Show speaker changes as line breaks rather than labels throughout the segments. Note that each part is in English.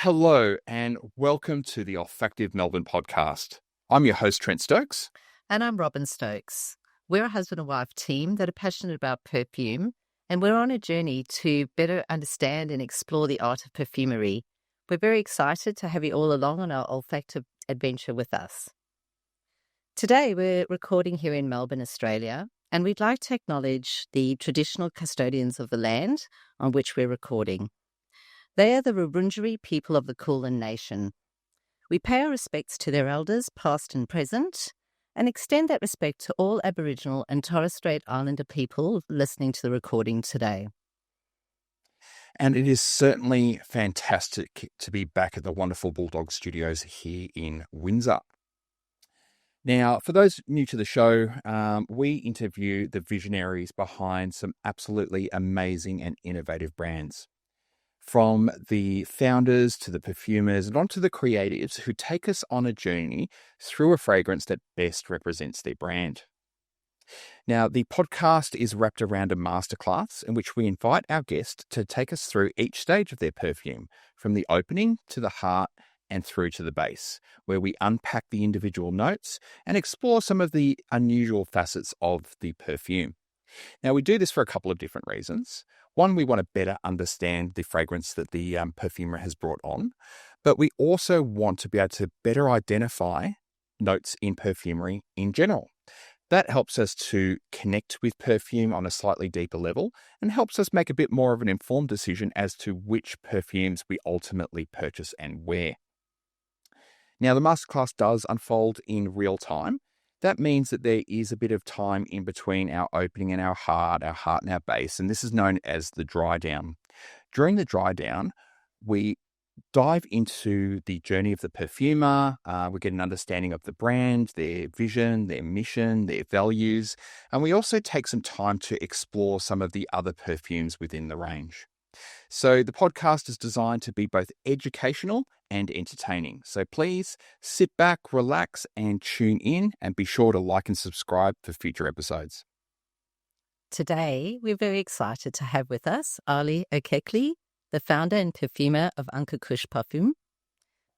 Hello and welcome to the Olfactive Melbourne Podcast. I'm your host, Trent Stokes.
And I'm Robyn Stokes. We're a husband and wife team that are passionate about perfume, and we're on a journey to better understand and explore the art of perfumery. We're very excited to have you all along on our olfactive adventure with us. Today, we're recording here in Melbourne, Australia, and we'd like to acknowledge the traditional custodians of the land on which we're recording. They are the Wurundjeri people of the Kulin Nation. We pay our respects to their elders, past and present, and extend that respect to all Aboriginal and Torres Strait Islander people listening to the recording today.
And it is certainly fantastic to be back at the wonderful Bulldog Studios here in Windsor. Now, for those new to the show, we interview the visionaries behind some absolutely amazing and innovative brands. From the founders to the perfumers and on to the creatives who take us on a journey through a fragrance that best represents their brand. Now, the podcast is wrapped around a masterclass in which we invite our guest to take us through each stage of their perfume, from the opening to the heart and through to the base, where we unpack the individual notes and explore some of the unusual facets of the perfume. Now, we do this for a couple of different reasons. One, we want to better understand the fragrance that the perfumer has brought on, but we also want to be able to better identify notes in perfumery in general. That helps us to connect with perfume on a slightly deeper level and helps us make a bit more of an informed decision as to which perfumes we ultimately purchase and wear. Now, the masterclass does unfold in real time. That means that there is a bit of time in between our opening and our heart and our base, and this is known as the dry down. During the dry down, we dive into the journey of the perfumer, we get an understanding of the brand, their vision, their mission, their values, and we also take some time to explore some of the other perfumes within the range. So the podcast is designed to be both educational and entertaining. So please sit back, relax, and tune in, and be sure to like and subscribe for future episodes.
Today, we're very excited to have with us Ali Erkekli, the founder and perfumer of Anka Kus Parfum.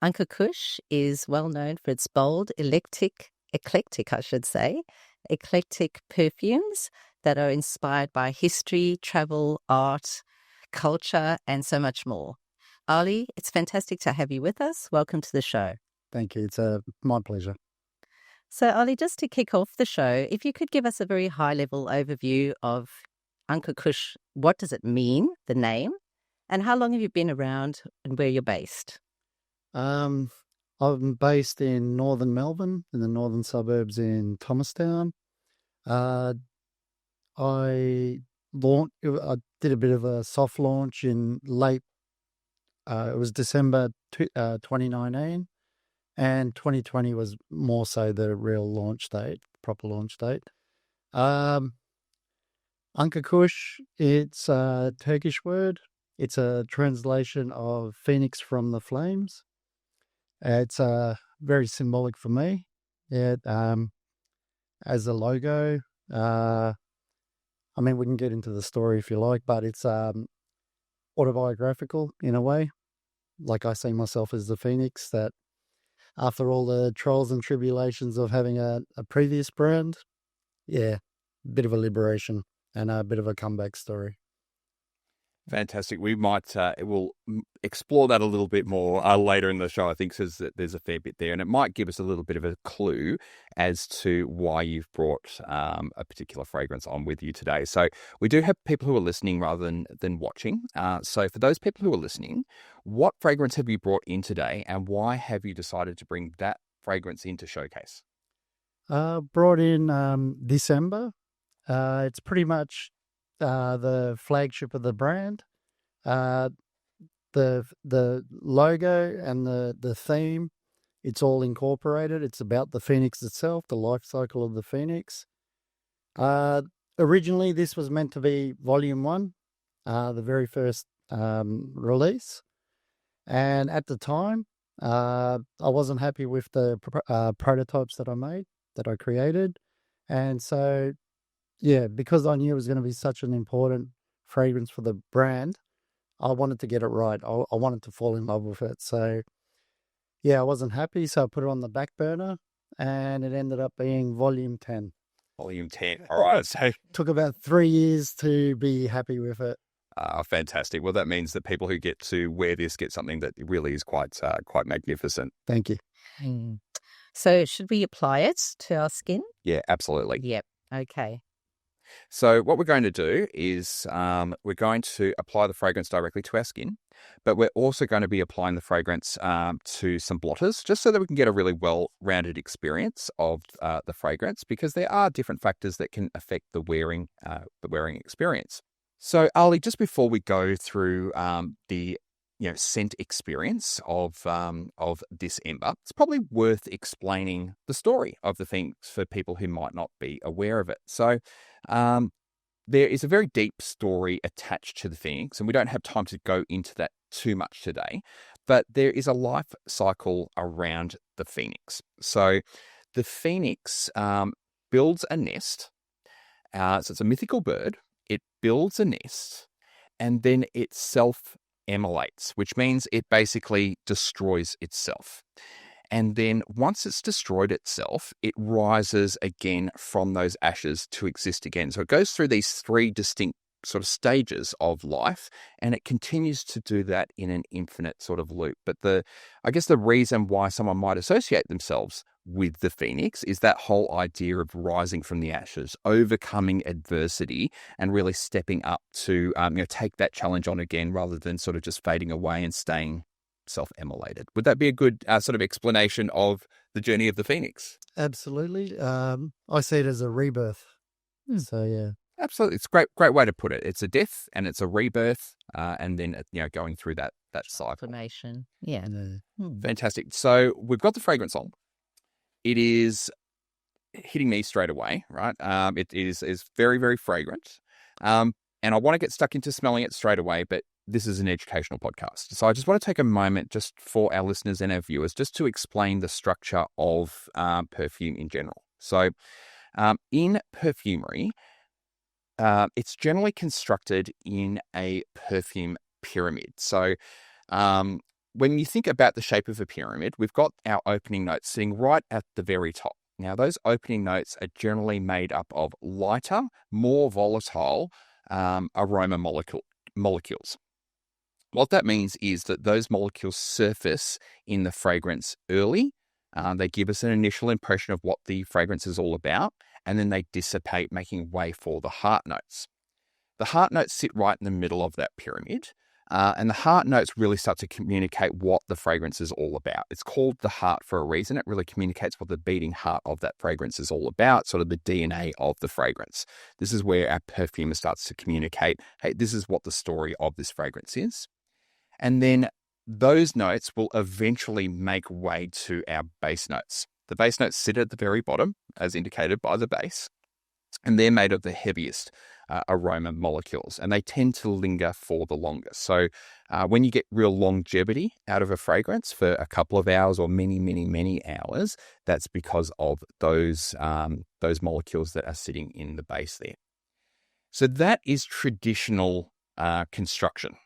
Anka Kus is well known for its bold, eclectic perfumes that are inspired by history, travel, art, culture, and so much more. Ali, it's fantastic to have you with us. Welcome to the show.
Thank you. It's my pleasure.
So, Ali, just to kick off the show, if you could give us a very high-level overview of Anka Kus, what does it mean, the name, and how long have you been around and where you're based?
I'm based in northern Melbourne, in the northern suburbs in Thomastown. I did a bit of a soft launch in late, it was December 2019, and 2020 was more so the real launch date, proper launch date. Anka Kus, it's a Turkish word. It's a translation of Phoenix from the Flames. It's very symbolic for me. It, as a logo, we can get into the story if you like, but it's autobiographical in a way. Like I see myself as the Phoenix that after all the trials and tribulations of having a previous brand, a bit of a liberation and a bit of a comeback story.
Fantastic. We might we'll explore that a little bit more later in the show. I think says that there's a fair bit there, and it might give us a little bit of a clue as to why you've brought a particular fragrance on with you today. So we do have people who are listening rather than watching. So for those people who are listening, what fragrance have you brought in today, and why have you decided to bring that fragrance in to showcase?
Brought in This Ember. It's pretty much the flagship of the brand. The logo and the theme, it's all incorporated. It's about the Phoenix itself, the life cycle of the Phoenix. Originally, this was meant to be Volume 1, the very first release. And at the time, I wasn't happy with the prototypes that I created. And so, because I knew it was going to be such an important fragrance for the brand, I wanted to get it right. I wanted to fall in love with it. So, yeah, I wasn't happy. So I put it on the back burner and it ended up being volume 10.
Volume 10. All right. So,
Took about 3 years to be happy with it.
fantastic. Well, that means that people who get to wear this get something that really is quite magnificent.
Thank you.
Mm. So should we apply it to our skin?
Yeah, absolutely.
Yep. Okay.
So what we're going to do is we're going to apply the fragrance directly to our skin, but we're also going to be applying the fragrance to some blotters, just so that we can get a really well-rounded experience of the fragrance, because there are different factors that can affect the wearing experience. So Ali, just before we go through the scent experience of This Ember, it's probably worth explaining the story of the things for people who might not be aware of it. So there is a very deep story attached to the Phoenix, and we don't have time to go into that too much today, but there is a life cycle around the Phoenix. So the Phoenix builds a nest. So it's a mythical bird. It builds a nest, and then it self-immolates, which means it basically destroys itself. And then once it's destroyed itself, it rises again from those ashes to exist again. So it goes through these 3 distinct sort of stages of life, and it continues to do that in an infinite sort of loop. But I guess the reason why someone might associate themselves with the Phoenix is that whole idea of rising from the ashes, overcoming adversity, and really stepping up to take that challenge on again, rather than sort of just fading away and staying self-immolated. Would that be a good sort of explanation of the journey of the Phoenix?
Absolutely. I see it as a rebirth. So, yeah.
Absolutely. It's a great way to put it. It's a death and it's a rebirth, and then going through that cycle.
Transformation. Yeah.
Fantastic. So we've got the fragrance on. It is hitting me straight away, right? It is very, very fragrant. And I want to get stuck into smelling it straight away, but this is an educational podcast. So I just want to take a moment just for our listeners and our viewers just to explain the structure of perfume in general. So in perfumery, it's generally constructed in a perfume pyramid. So when you think about the shape of a pyramid, we've got our opening notes sitting right at the very top. Now, those opening notes are generally made up of lighter, more volatile aroma molecules. What that means is that those molecules surface in the fragrance early. They give us an initial impression of what the fragrance is all about, and then they dissipate, making way for the heart notes. The heart notes sit right in the middle of that pyramid, and the heart notes really start to communicate what the fragrance is all about. It's called the heart for a reason. It really communicates what the beating heart of that fragrance is all about, sort of the DNA of the fragrance. This is where our perfumer starts to communicate, hey, this is what the story of this fragrance is. And then those notes will eventually make way to our base notes. The base notes sit at the very bottom, as indicated by the base, and they're made of the heaviest aroma molecules, and they tend to linger for the longest. So when you get real longevity out of a fragrance for a couple of hours or many, many, many hours, that's because of those molecules that are sitting in the base there. So that is traditional construction.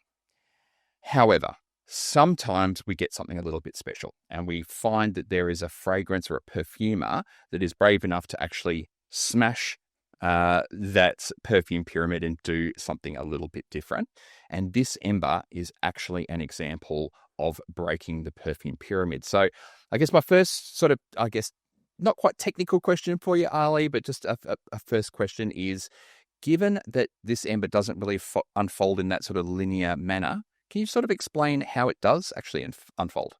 However, sometimes we get something a little bit special, and we find that there is a fragrance or a perfumer that is brave enough to actually smash that perfume pyramid and do something a little bit different. And This Ember is actually an example of breaking the perfume pyramid. So I guess my first sort of, not quite technical question for you, Ali, but just a first question is, given that This Ember doesn't really unfold in that sort of linear manner, can you sort of explain how it does actually unfold?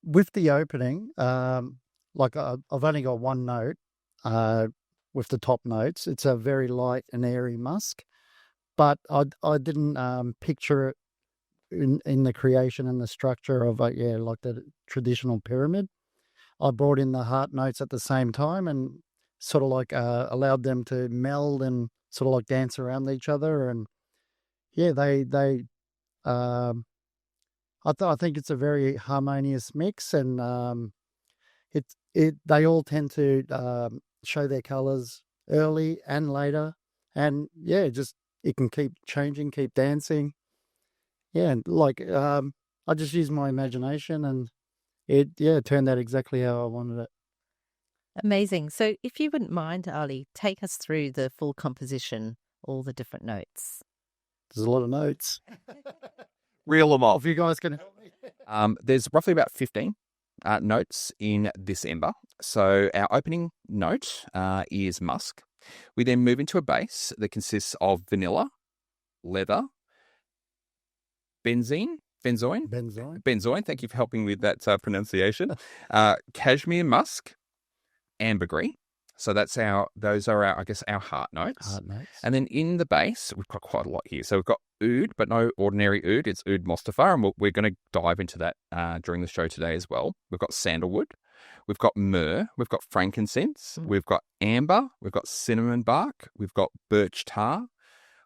With the opening, I've only got one note with the top notes. It's a very light and airy musk, but I didn't picture it in the creation and the structure of like the traditional pyramid. I brought in the heart notes at the same time and sort of allowed them to meld and sort of dance around each other. And yeah, I think it's a very harmonious mix, and they all tend to show their colors early and later, and yeah, just it can keep changing, keep dancing. Yeah, and like I just used my imagination, and it turned out exactly how I wanted it.
Amazing. So if you wouldn't mind, Ali, take us through the full composition, all the different notes.
There's a lot of notes.
Reel them off.
If you guys can help me.
There's roughly about 15 notes in This Ember. So our opening note is musk. We then move into a base that consists of vanilla, leather, benzoin. Thank you for helping with that pronunciation. Cashmere musk, ambergris. So those are our heart notes. And then in the base, we've got quite a lot here. So we've got oud, but no ordinary oud. It's oud Mostafa, and we're going to dive into that during the show today as well. We've got sandalwood, we've got myrrh, we've got frankincense, we've got amber, we've got cinnamon bark, we've got birch tar,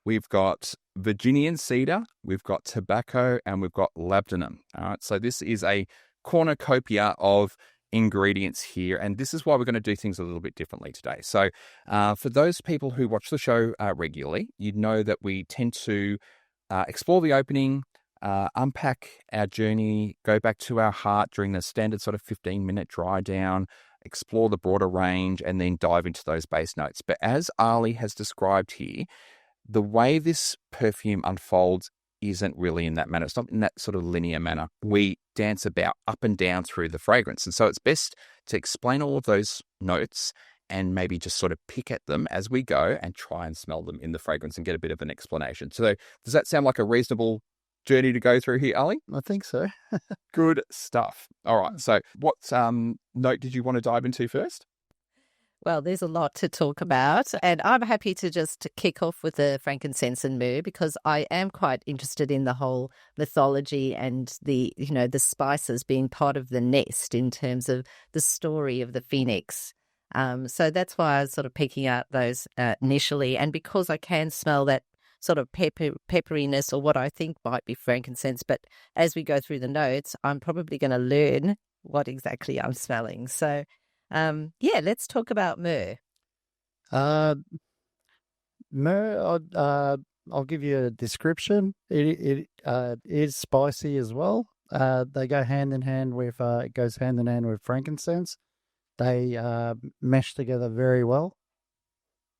we've got Virginian cedar, we've got tobacco, and we've got labdanum. All right, so this is a cornucopia of ingredients here, and this is why we're going to do things a little bit differently today. So for those people who watch the show regularly, you'd know that we tend to explore the opening, unpack our journey, go back to our heart during the standard sort of 15-minute dry down, explore the broader range, and then dive into those base notes. But as Ali has described here, the way this perfume unfolds isn't really in that manner. It's not in that sort of linear manner. We dance about up and down through the fragrance. And so it's best to explain all of those notes and maybe just sort of pick at them as we go and try and smell them in the fragrance and get a bit of an explanation. So does that sound like a reasonable journey to go through here, Ali?
I think so.
Good stuff. All right. So what note did you want to dive into first?
Well, there's a lot to talk about, and I'm happy to just kick off with the frankincense and myrrh because I am quite interested in the whole mythology and the spices being part of the nest in terms of the story of the phoenix. So that's why I was sort of picking out those initially, and because I can smell that sort of pepperiness or what I think might be frankincense, but as we go through the notes, I'm probably going to learn what exactly I'm smelling. So let's talk about myrrh.
Myrrh, I'll give you a description. It is spicy as well. They go hand in hand with it goes hand in hand with frankincense. They mesh together very well.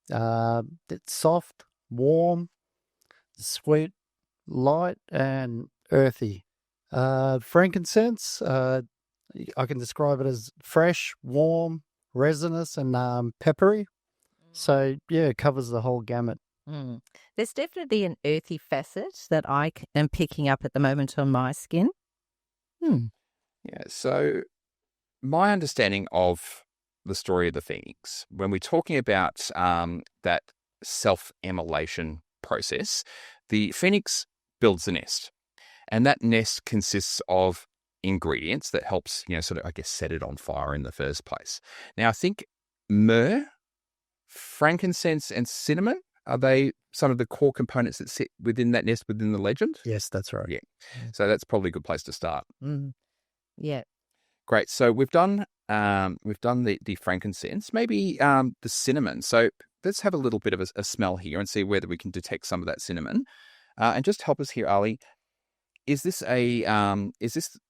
It's soft, warm, sweet, light, and earthy. Frankincense, I can describe it as fresh, warm, resinous, and peppery. So, it covers the whole gamut.
There's definitely an earthy facet that I am picking up at the moment on my skin.
Yeah, so my understanding of the story of the phoenix, when we're talking about that self-immolation process, the phoenix builds a nest, and that nest consists of ingredients that helps, set it on fire in the first place. Now, I think myrrh, frankincense, and cinnamon, are they some of the core components that sit within that nest within the legend?
Yes, that's right.
Yeah. So that's probably a good place to start.
Yeah.
Great. So we've done the frankincense, maybe the cinnamon. So let's have a little bit of a smell here and see whether we can detect some of that cinnamon. And just help us here, Ali. Is this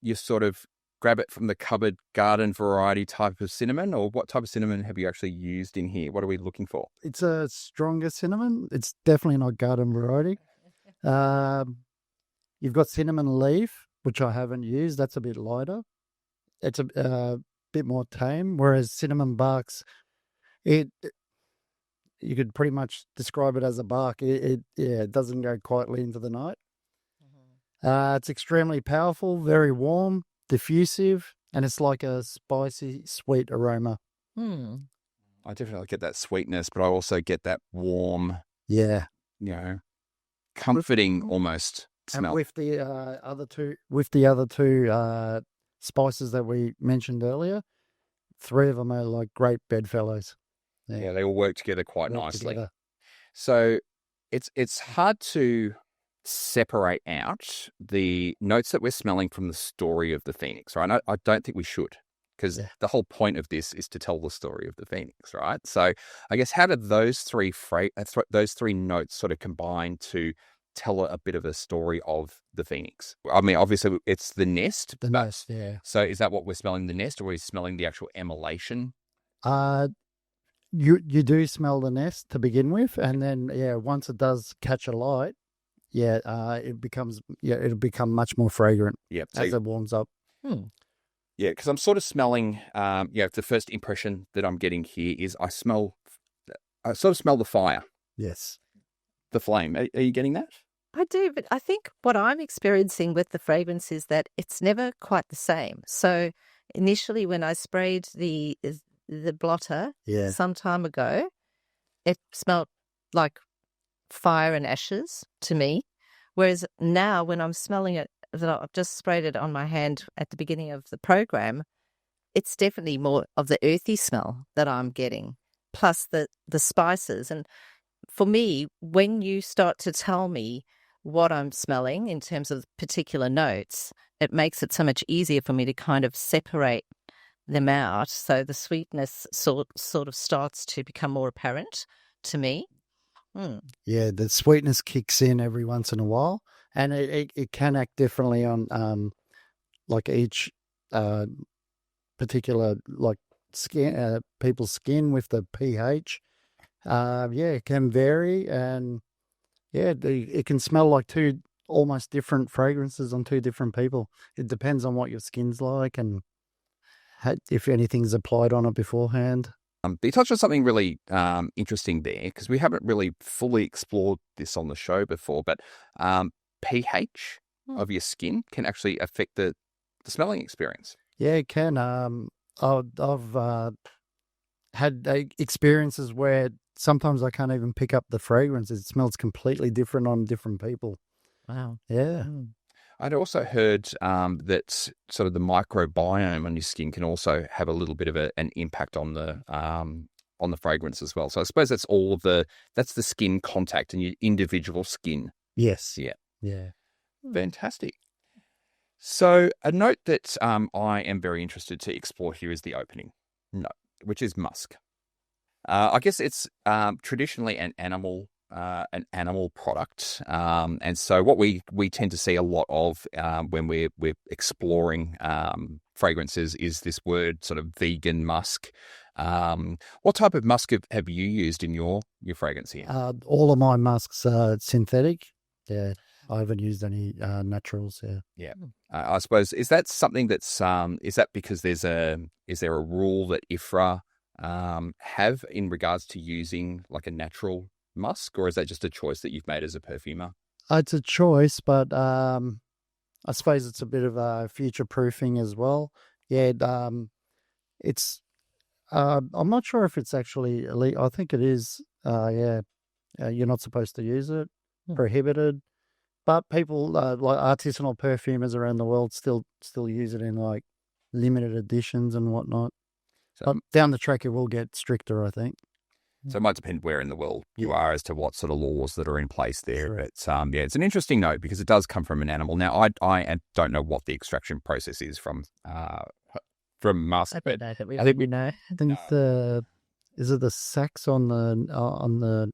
you sort of grab it from the cupboard garden variety type of cinnamon, or what type of cinnamon have you actually used in here? What are we looking for?
It's a stronger cinnamon. It's definitely not garden variety. You've got cinnamon leaf, which I haven't used. That's a bit lighter. It's a bit more tame, whereas cinnamon barks, you could pretty much describe it as a bark. It doesn't go quietly into the night. It's extremely powerful, very warm, diffusive, and it's like a spicy, sweet aroma.
I definitely get that sweetness, but I also get that warm, comforting almost smell.
And with the other two spices that we mentioned earlier, 3 of them are like great bedfellows.
Yeah, they all work together quite nicely. So it's hard to separate out the notes that we're smelling from the story of the phoenix, right? I don't think we should, Because
Yeah.
the whole point of this is to tell the story of the Phoenix, right? So I guess how did those three notes sort of combine to tell a bit of a story of the Phoenix? I mean, obviously it's the nest.
The nest, yeah.
So is that what we're smelling, the nest, or are we smelling the actual emulation?
You do smell the nest to begin with, and then once it does catch a light, it'll become much more fragrant as it warms up.
Yeah, because I'm sort of smelling, the first impression that I'm getting here is I sort of smell the fire.
Yes.
The flame. Are you getting that?
I do, but I think what I'm experiencing with the fragrance is that it's never quite the same. So initially when I sprayed the blotter some time ago, it smelled like fire and ashes to me. Whereas now when I'm smelling it, that I've just sprayed it on my hand at the beginning of the program, it's definitely more of the earthy smell that I'm getting, plus the spices. And for me, when you start to tell me what I'm smelling in terms of particular notes, it makes it so much easier for me to kind of separate them out. So the sweetness sort of starts to become more apparent to me.
Yeah, the sweetness kicks in every once in a while, and it can act differently on like each particular like skin people's skin with the pH. It can vary, and it can smell like two almost different fragrances on two different people. It depends on what your skin's like and if anything's applied on it beforehand.
But you touched on something really interesting there, because we haven't really fully explored this on the show before, but pH of your skin can actually affect the smelling experience.
Yeah, it can. I've had experiences where sometimes I can't even pick up the fragrance. It smells completely different on different people.
Wow.
Yeah.
I'd also heard that sort of the microbiome on your skin can also have a little bit of an impact on the fragrance as well. So I suppose that's that's the skin contact and your individual skin.
Yes.
Yeah. Fantastic. So a note that I am very interested to explore here is the opening note, which is musk. I guess it's traditionally an animal product, and so what we tend to see a lot of when we're exploring fragrances is this word sort of vegan musk. What type of musk have you used in your fragrance here?
All of my musks are synthetic. Yeah, I haven't used any naturals.
Yeah. I suppose, is that something that's is that because is there a rule that IFRA have in regards to using like a natural musk, or is that just a choice that you've made as a perfumer?
It's a choice, but I suppose it's a bit of future proofing as well. Yeah, it's. I'm not sure if it's actually illegal. I think it is. You're not supposed to use it, prohibited. But people like artisanal perfumers around the world still use it in like limited editions and whatnot. So, but down the track, it will get stricter, I think.
So it might depend where in the world you are as to what sort of laws that are in place there.
Sure.
But it's an interesting note because it does come from an animal. Now, I don't know what the extraction process is from musk.
I don't know that
I think
we know.
I think is it the sacs on the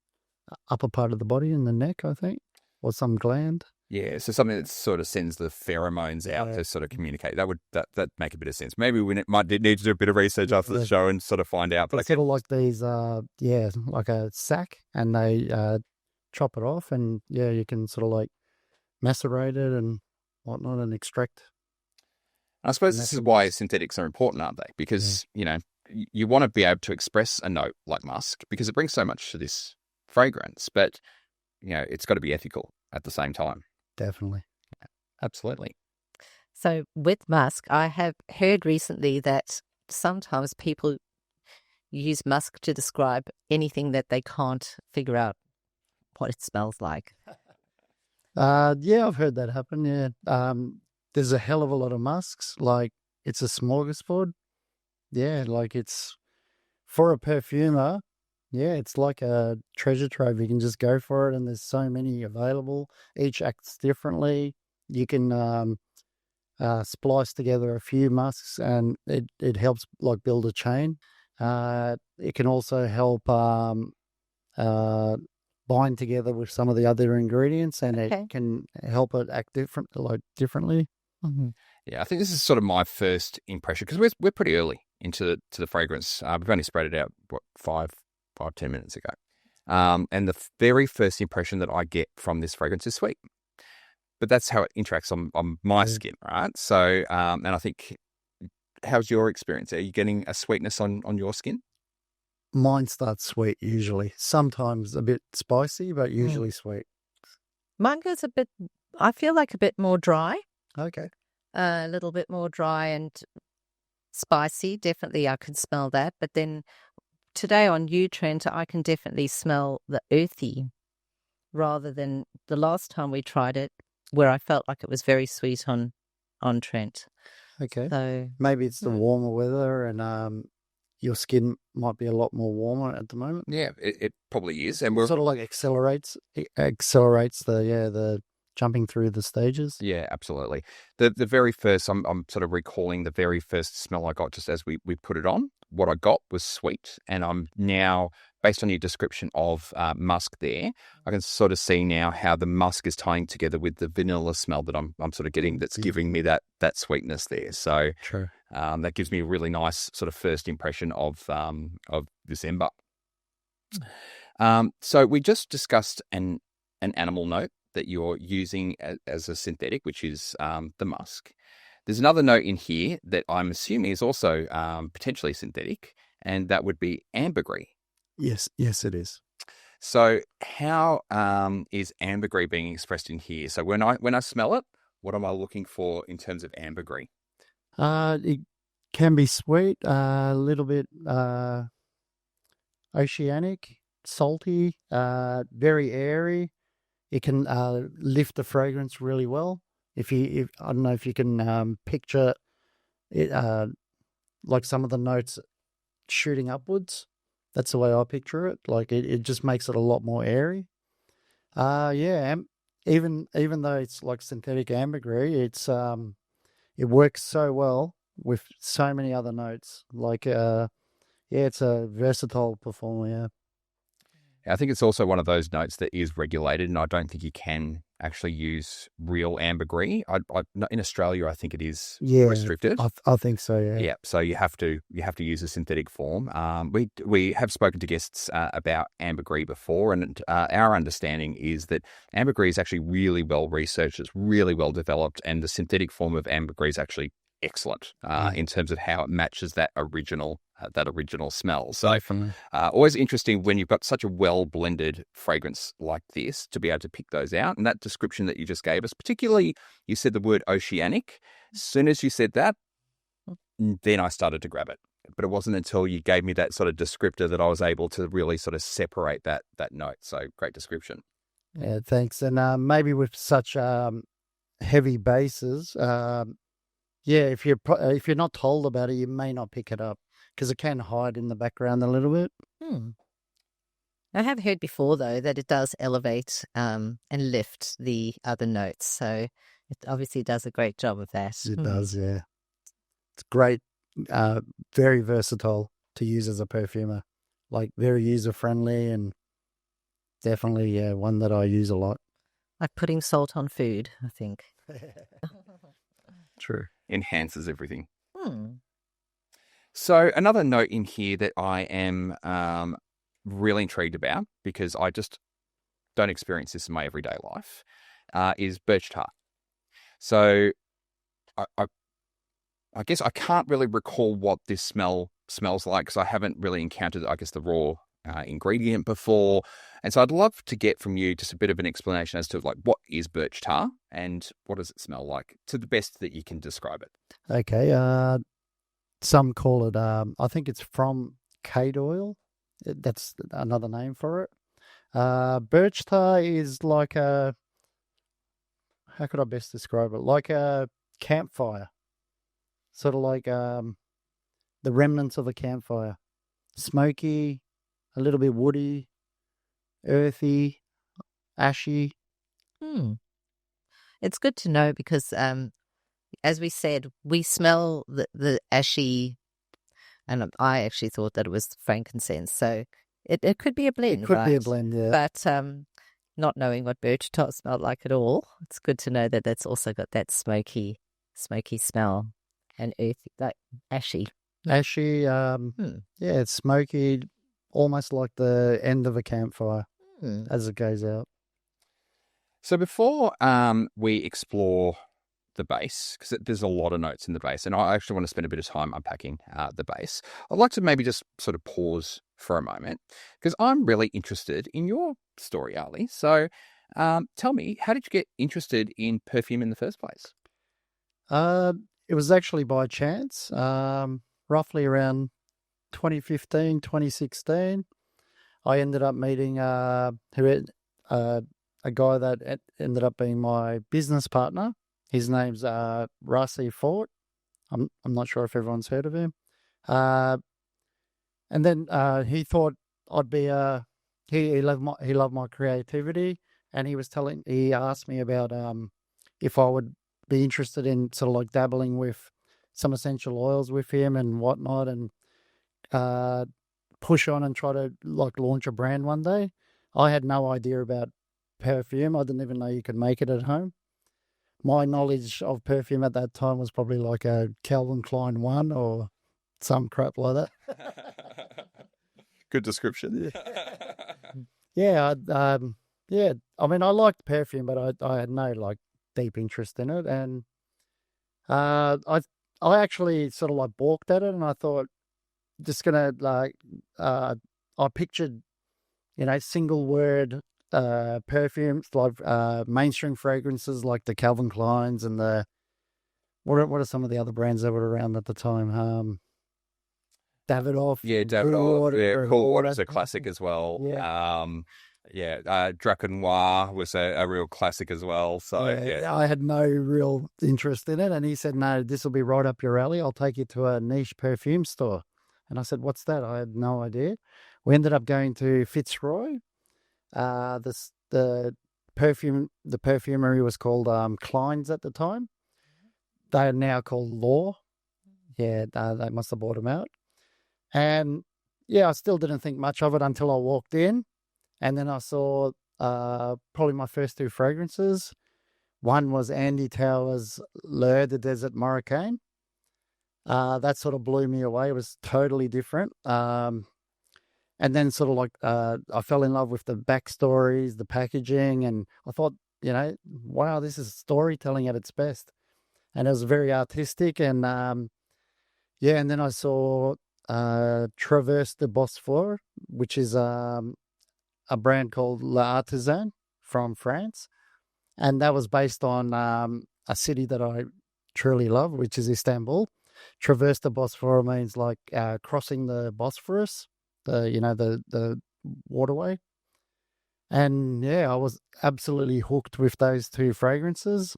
upper part of the body and the neck, I think, or some gland.
Yeah, so something that sort of sends the pheromones out to sort of communicate. That would make a bit of sense. Maybe we might need to do a bit of research after the show and sort of find out.
But it's sort of like these, like a sack, and they chop it off, and you can sort of like macerate it and whatnot and extract.
I suppose this is why synthetics are important, aren't they? Because you want to be able to express a note like musk because it brings so much to this fragrance, but it's got to be ethical at the same time.
Definitely.
Absolutely.
So with musk, I have heard recently that sometimes people use musk to describe anything that they can't figure out what it smells like.
I've heard that happen. Yeah. There's a hell of a lot of musks. Like, it's a smorgasbord. Yeah, like it's for a perfumer. Yeah, it's like a treasure trove. You can just go for it, and there's so many available. Each acts differently. You can splice together a few musks, and it helps like build a chain. It can also help bind together with some of the other ingredients, and
Okay.
it can help it act differently.
Mm-hmm.
Yeah, I think this is sort of my first impression because we're pretty early into the fragrance. We've only spread it out, 10 minutes ago. And the very first impression that I get from this fragrance is sweet. But that's how it interacts on my skin, right? So, and I think, how's your experience? Are you getting a sweetness on your skin?
Mine starts sweet usually. Sometimes a bit spicy, but usually sweet.
Mine goes I feel like a bit more dry.
Okay.
A little bit more dry and spicy. Definitely, I can smell that. But then today on you, Trent, I can definitely smell the earthy rather than the last time we tried it, where I felt like it was very sweet on Trent.
Okay.
So
maybe it's the warmer weather, and your skin might be a lot more warmer at the moment.
Yeah, it probably is, and we're
sort of like accelerates the jumping through the stages.
Yeah, absolutely. The very first, I'm sort of recalling the very first smell I got just as we put it on. What I got was sweet, and I'm now, based on your description of musk there, I can sort of see now how the musk is tying together with the vanilla smell that I'm sort of getting, that's giving me that sweetness there. So
True.
That gives me a really nice sort of first impression of this ember. So we just discussed an animal note that you're using as a synthetic, which is the musk. There's another note in here that I'm assuming is also potentially synthetic, and that would be ambergris.
Yes, it is.
So how is ambergris being expressed in here? So when I smell it, what am I looking for in terms of ambergris?
It can be sweet, a little bit oceanic, salty, very airy. It can lift the fragrance really well. If I don't know if you can picture it, like some of the notes shooting upwards. That's the way I picture it. Like it just makes it a lot more airy. Even though it's like synthetic ambergris, it works so well with so many other notes. Like it's a versatile performer. Yeah.
I think it's also one of those notes that is regulated, and I don't think you can actually use real ambergris. In Australia, I think it is restricted.
I think so. Yeah.
Yeah. So you have to use a synthetic form. We have spoken to guests about ambergris before, and our understanding is that ambergris is actually really well researched. It's really well developed, and the synthetic form of ambergris is actually excellent in terms of how it matches that original smell. So always interesting when you've got such a well blended fragrance like this to be able to pick those out. And that description that you just gave us, particularly you said the word oceanic. As soon as you said that, then I started to grab it. But it wasn't until you gave me that sort of descriptor that I was able to really sort of separate that note. So great description.
Yeah, thanks. And maybe with such heavy bases, if you're not told about it, you may not pick it up because it can hide in the background a little bit.
I have heard before, though, that it does elevate and lift the other notes. So it obviously does a great job of that.
It does, yeah. It's great, very versatile to use as a perfumer. Like very user-friendly and definitely one that I use a lot.
Like putting salt on food, I think.
True.
Enhances everything. So another note in here that I am really intrigued about, because I just don't experience this in my everyday life, is birch tar. So I guess I can't really recall what this smells like because I haven't really encountered, I guess, the raw ingredient before. And so I'd love to get from you just a bit of an explanation as to like what is birch tar and what does it smell like to the best that you can describe it.
Okay. Some call it, I think it's from cade oil. That's another name for it. Birch tar is like how could I best describe it? Like a campfire. Sort of like the remnants of a campfire. Smoky, a little bit woody, earthy, ashy.
It's good to know because, as we said, we smell the ashy, and I actually thought that it was frankincense. So it could be a blend,
It could be a
right?
blend, yeah.
But not knowing what birch tar smelled like at all, it's good to know that that's also got that smoky smell and earthy, like ashy.
Ashy, yeah, it's smoky, almost like the end of a campfire as it goes out.
So before we explore the base, because there's a lot of notes in the base, and I actually want to spend a bit of time unpacking the base, I'd like to maybe just sort of pause for a moment, because I'm really interested in your story, Ali. So tell me, how did you get interested in perfume in the first place?
It was actually by chance, roughly around 2015, 2016. I ended up meeting a guy that ended up being my business partner. His name's Rasi Fort. I'm not sure if everyone's heard of him. And then he thought I'd be he loved my creativity, and he asked me about if I would be interested in sort of like dabbling with some essential oils with him and whatnot, and push on and try to like launch a brand one day. I had no idea about perfume. I didn't even know you could make it at home. My knowledge of perfume at that time was probably like a Calvin Klein 1 or some crap like that.
Good description.
Yeah, yeah. I mean, I liked perfume, but I had no like deep interest in it, and I actually sort of like balked at it, and I thought just gonna like I pictured single word perfumes like mainstream fragrances like the Calvin Kleins and the what are some of the other brands that were around at the time? Davidoff.
Yeah, Davidoff.
Water,
Cool Water's a classic as well.
Yeah.
Draco Noir was a real classic as well. So yeah.
I had no real interest in it, and he said, "No, this will be right up your alley. I'll take you to a niche perfume store." And I said, "What's that?" I had no idea. We ended up going to Fitzroy. The perfumery was called Klein's at the time. They are now called Law. Yeah, they must have bought them out. And yeah, I still didn't think much of it until I walked in, and then I saw probably my first two fragrances. One was Andy Towers' L'Heure de Desert Moroccan. That sort of blew me away. It was totally different. And then sort of like I fell in love with the backstories, the packaging, and I thought, wow, this is storytelling at its best. And it was very artistic. And and then I saw Traverse de Bosphore, which is a brand called L'Artisan from France. And that was based on a city that I truly love, which is Istanbul. Traverse the Bosphore means like crossing the Bosphorus, the waterway. And yeah, I was absolutely hooked with those two fragrances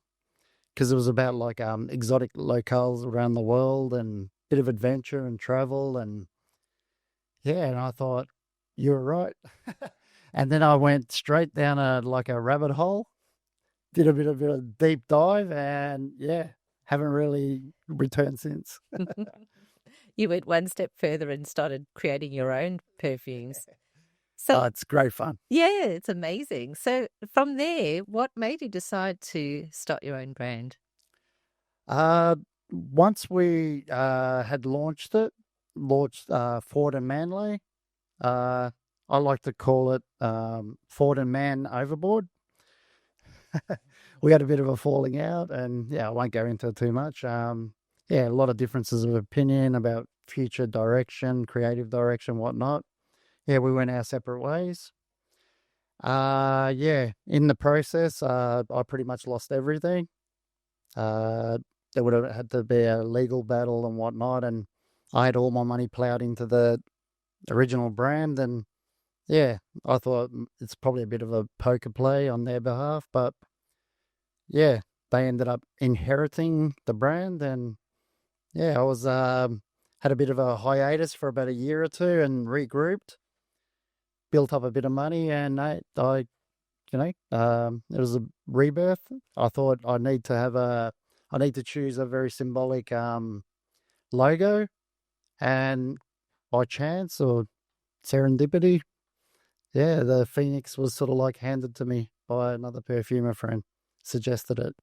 because it was about like exotic locales around the world and bit of adventure and travel. And yeah, and I thought, you're right. And then I went straight down a rabbit hole, did a bit of a deep dive, and yeah, haven't really returned since.
You went one step further and started creating your own perfumes. So
it's great fun.
Yeah, it's amazing. So from there, what made you decide to start your own brand?
Once we had launched Ford and Manly, I like to call it Ford and Man Overboard. We had a bit of a falling out, and yeah, I won't go into it too much. A lot of differences of opinion about future direction, creative direction, whatnot. Yeah, we went our separate ways. In the process, I pretty much lost everything. There would have had to be a legal battle and whatnot, and I had all my money plowed into the original brand, and yeah, I thought it's probably a bit of a poker play on their behalf, but yeah, they ended up inheriting the brand, and yeah, I was had a bit of a hiatus for about a year or two and regrouped, built up a bit of money, and it was a rebirth. I thought I need to have a I need to choose a very symbolic logo, and by chance or serendipity, yeah, the Phoenix was sort of like handed to me by another perfumer friend, suggested it.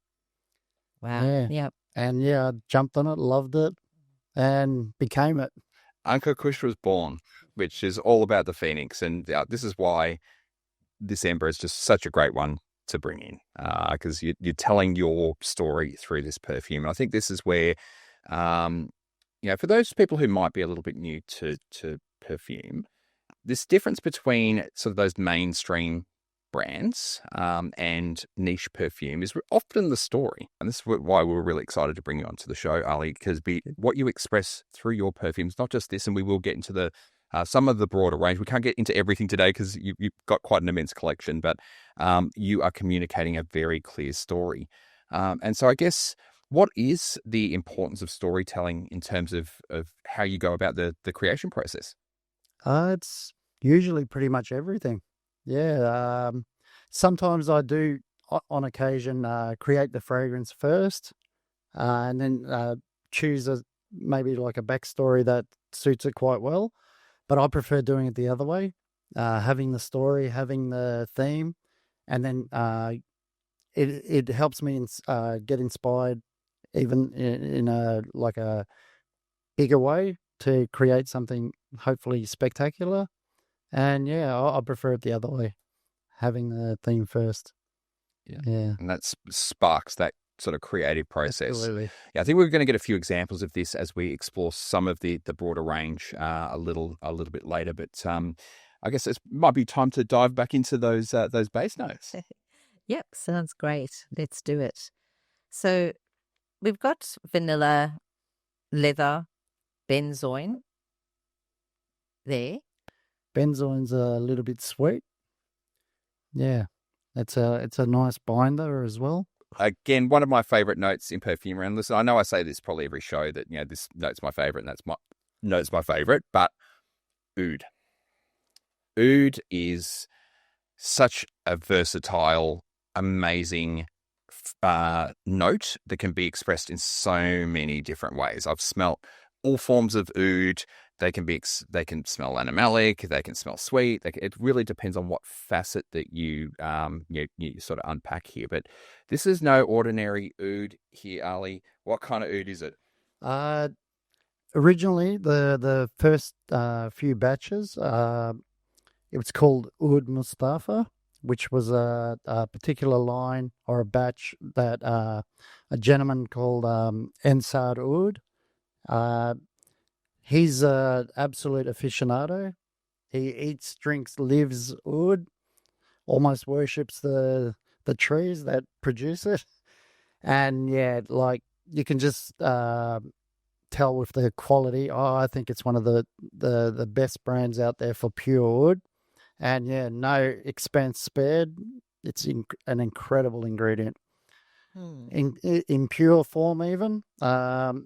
Wow.
Yeah.
Yep.
And yeah, I jumped on it, loved it, and became it.
Anka Kus was born, which is all about the Phoenix. And this is why This Ember is just such a great one to bring in, because you're telling your story through this perfume. And I think this is where, for those people who might be a little bit new to perfume, this difference between sort of those mainstream brands and niche perfume is often the story. And this is why we were really excited to bring you onto the show, Ali, because what you express through your perfumes, not just this, and we will get into some of the broader range. We can't get into everything today because you've got quite an immense collection, but you are communicating a very clear story. And so I guess, what is the importance of storytelling in terms of how you go about the creation process?
It's usually pretty much everything. Yeah. Sometimes I do, on occasion, create the fragrance first, and then choose maybe like a backstory that suits it quite well. But I prefer doing it the other way, having the story, having the theme, and then it helps me get inspired, even in a bigger way, to create something hopefully spectacular. And yeah, I prefer it the other way, having the theme first.
Yeah.
And
that sparks that sort of creative process.
Absolutely.
Yeah, I think we're going to get a few examples of this as we explore some of the broader range a little bit later. But I guess it might be time to dive back into those base notes.
Yep, sounds great. Let's do it. So we've got vanilla, leather, benzoin there.
Benzoin's a little bit sweet. Yeah, it's a nice binder as well.
Again, one of my favorite notes in Perfumery. And listen, I know I say this probably every show that this note's my favorite, and that's my note's my favorite. But oud. Oud is such a versatile, amazing note that can be expressed in so many different ways. I've smelt all forms of oud. They can smell animalic. They can smell sweet. It really depends on what facet that you sort of unpack here. But this is no ordinary oud here, Ali. What kind of oud is it?
Originally, the first few batches, it was called Oud Mustafa, which was a particular line or a batch that a gentleman called Ensar Oud. He's an absolute aficionado. He eats, drinks, lives oud, almost worships the trees that produce it. And yeah, like you can just tell with the quality. I think it's one of the best brands out there for pure oud. And yeah, no expense spared. It's an incredible ingredient. In pure form, even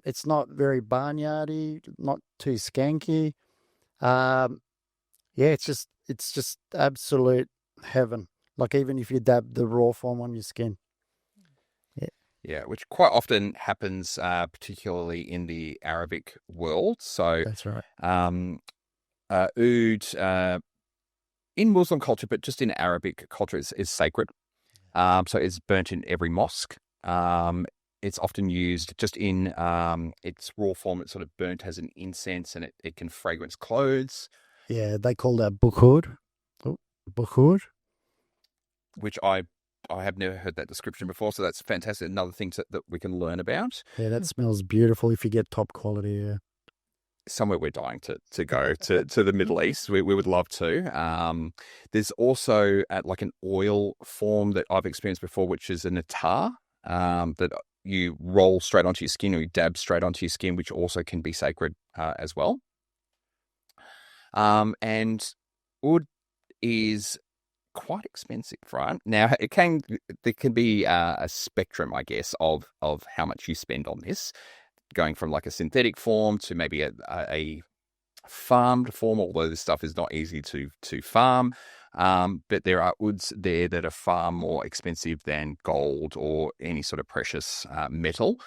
it's not very barnyardy, not too skanky. It's just absolute heaven. Like even if you dab the raw form on your skin.
Yeah, which quite often happens, particularly in the Arabic world. So
that's right.
Oud in Muslim culture, but just in Arabic culture, is sacred. So it's burnt in every mosque. It's often used just in its raw form. It's sort of burnt as an incense, and it can fragrance clothes.
Yeah, they call that bukhur. Bukhur.
Which I have never heard that description before, so that's fantastic. Another thing that we can learn about.
Yeah, that smells beautiful if you get top quality. Yeah.
Somewhere we're dying to go to the Middle East. We would love to. There's also like an oil form that I've experienced before, which is an attar that you roll straight onto your skin, or you dab straight onto your skin, which also can be sacred as well. And oud is quite expensive, right? Now there can be a spectrum, I guess, of how much you spend on this, going from like a synthetic form to maybe a farmed form, although this stuff is not easy to farm. But there are woods there that are far more expensive than gold or any sort of precious metal.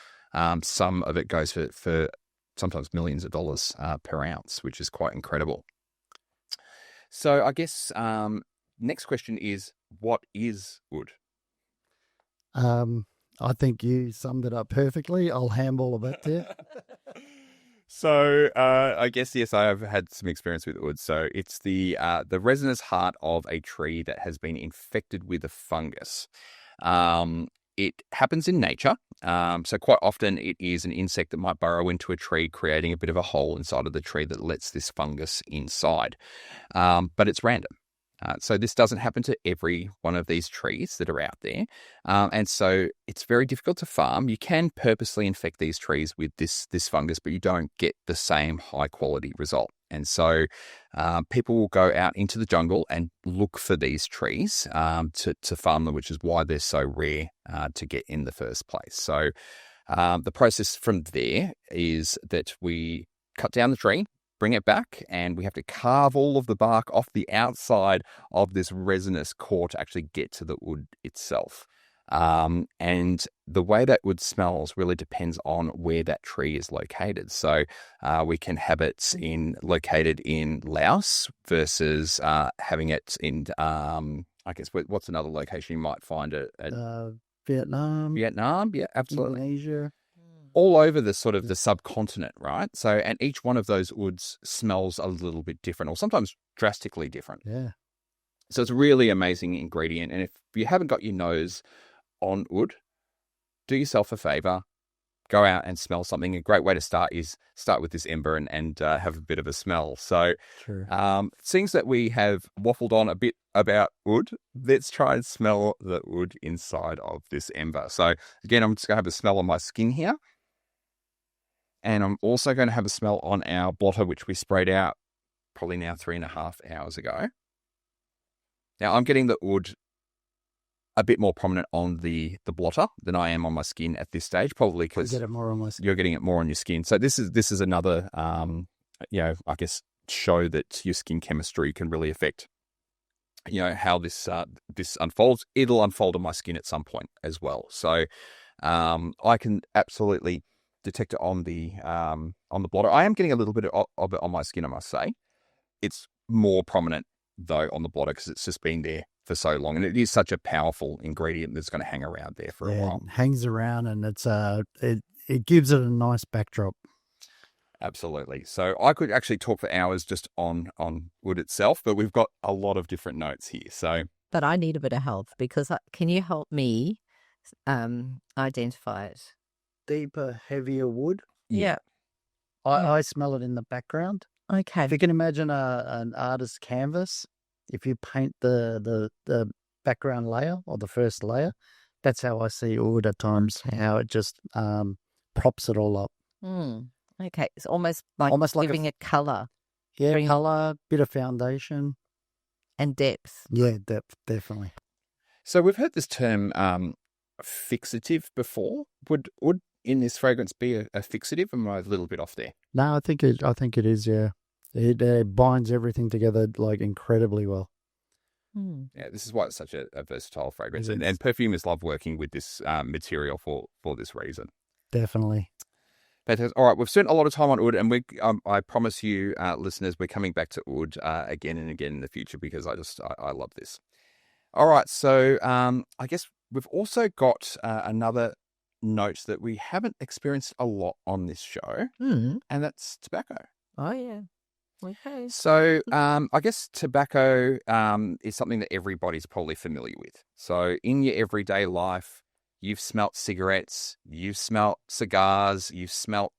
Some of it goes for sometimes millions of dollars per ounce, which is quite incredible. So I guess next question is, what is wood?
I think you summed it up perfectly. I'll handball a bit there.
So I guess, yes, I have had some experience with wood. So it's the resinous heart of a tree that has been infected with a fungus. It happens in nature. So quite often it is an insect that might burrow into a tree, creating a bit of a hole inside of the tree that lets this fungus inside. But it's random. So this doesn't happen to every one of these trees that are out there. And so it's very difficult to farm. You can purposely infect these trees with this fungus, but you don't get the same high quality result. And so people will go out into the jungle and look for these trees to farm them, which is why they're so rare to get in the first place. So the process from there is that we cut down the tree, bring it back, and we have to carve all of the bark off the outside of this resinous core to actually get to the wood itself. And the way that wood smells really depends on where that tree is located. So we can have it located in Laos versus having it in, I guess, what's another location you might find it at?
Vietnam.
Vietnam, yeah, absolutely.
Indonesia.
All over the sort of the subcontinent, right? So, and each one of those woods smells a little bit different, or sometimes drastically different.
Yeah.
So it's a really amazing ingredient. And if you haven't got your nose on wood, do yourself a favor, go out and smell something. A great way to start is start with this ember and have a bit of a smell. So
True.
Seeing that we have waffled on a bit about wood, let's try and smell the wood inside of this ember. So again, I'm just going to have a smell on my skin here. And I'm also going to have a smell on our blotter, which we sprayed out probably now 3.5 hours ago. Now, I'm getting the wood a bit more prominent on the blotter than I am on my skin at this stage, probably because
get it more on my skin.
You're getting it more on your skin. So this is another, I guess, show that your skin chemistry can really affect, how this unfolds. It'll unfold on my skin at some point as well. So I can absolutely detect it on the blotter. I am getting a little bit of it on my skin, I must say. It's more prominent though on the blotter because it's just been there for so long, and it is such a powerful ingredient that's going to hang around there for a while.
It hangs around, and it's it gives it a nice backdrop.
Absolutely. So I could actually talk for hours just on wood itself, but we've got a lot of different notes here. So,
but I need a bit of help because can you help me identify it?
Deeper, heavier wood.
Yeah.
I smell it in the background.
Okay.
If you can imagine an artist's canvas, if you paint the background layer or the first layer, that's how I see wood at times, how it just props it all up.
Okay. It's almost like giving it colour.
Yeah, colour, bit of foundation.
And depth.
Yeah, depth, definitely.
So we've heard this term fixative before. Would in this fragrance be a fixative? Am I a little bit off there?
No, I think it is. Yeah, it binds everything together like incredibly well.
Yeah, this is why it's such a versatile fragrance, and perfumers love working with this material for this reason.
Definitely.
Fantastic. All right, we've spent a lot of time on oud, and I promise you, listeners, we're coming back to oud again and again in the future because I love this. All right, so I guess we've also got another note that we haven't experienced a lot on this show, and that's tobacco.
Oh, yeah. Okay.
So I guess tobacco is something that everybody's probably familiar with. So in your everyday life, you've smelt cigarettes, you've smelt cigars, you've smelt,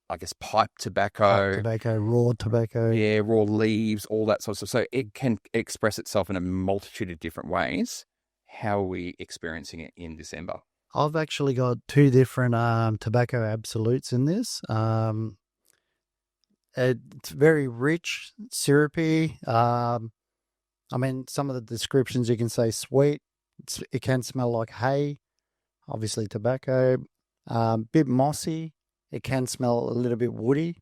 I guess, pipe tobacco.
Raw tobacco.
Yeah, raw leaves, all that sort of stuff. So it can express itself in a multitude of different ways. How are we experiencing it in This Ember?
I've actually got 2 different tobacco absolutes in this. It's very rich, syrupy. Some of the descriptions you can say sweet. It can smell like hay, obviously tobacco. Bit mossy. It can smell a little bit woody.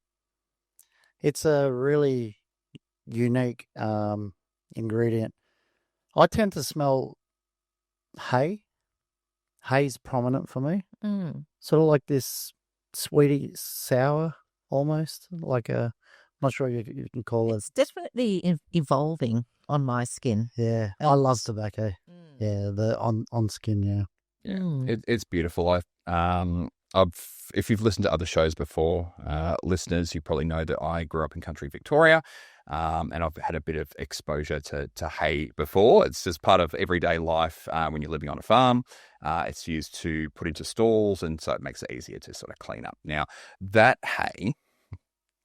It's a really unique ingredient. I tend to smell hay. Hay's prominent for me. Sort of like this sweety sour almost, like a, I'm not sure you can call it.
It's definitely evolving on my skin.
Yeah, I love tobacco. Yeah, the on skin, yeah.
It's beautiful. If you've listened to other shows before, listeners, you probably know that I grew up in country Victoria, and I've had a bit of exposure to hay before. It's just part of everyday life when you're living on a farm. It's used to put into stalls, and so it makes it easier to sort of clean up. Now, that hay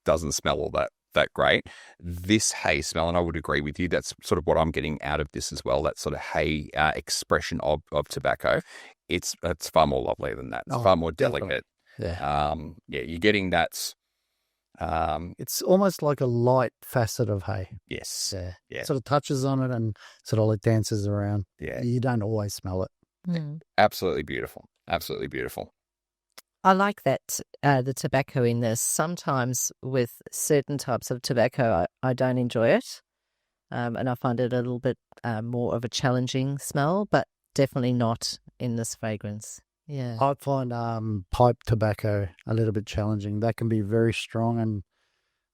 doesn't smell all that great. This hay smell, and I would agree with you, that's sort of what I'm getting out of this as well, that sort of hay expression of tobacco. It's far more lovely than that. It's far more delicate.
Yeah.
You're getting that.
It's almost like a light facet of hay.
Yes.
Yeah. Sort of touches on it and sort of like dances around.
Yeah.
You don't always smell it.
Absolutely beautiful. Absolutely beautiful.
I like that, the tobacco in this. Sometimes with certain types of tobacco, I don't enjoy it. And I find it a little bit more of a challenging smell, but definitely not in this fragrance. Yeah.
I find pipe tobacco a little bit challenging. That can be very strong,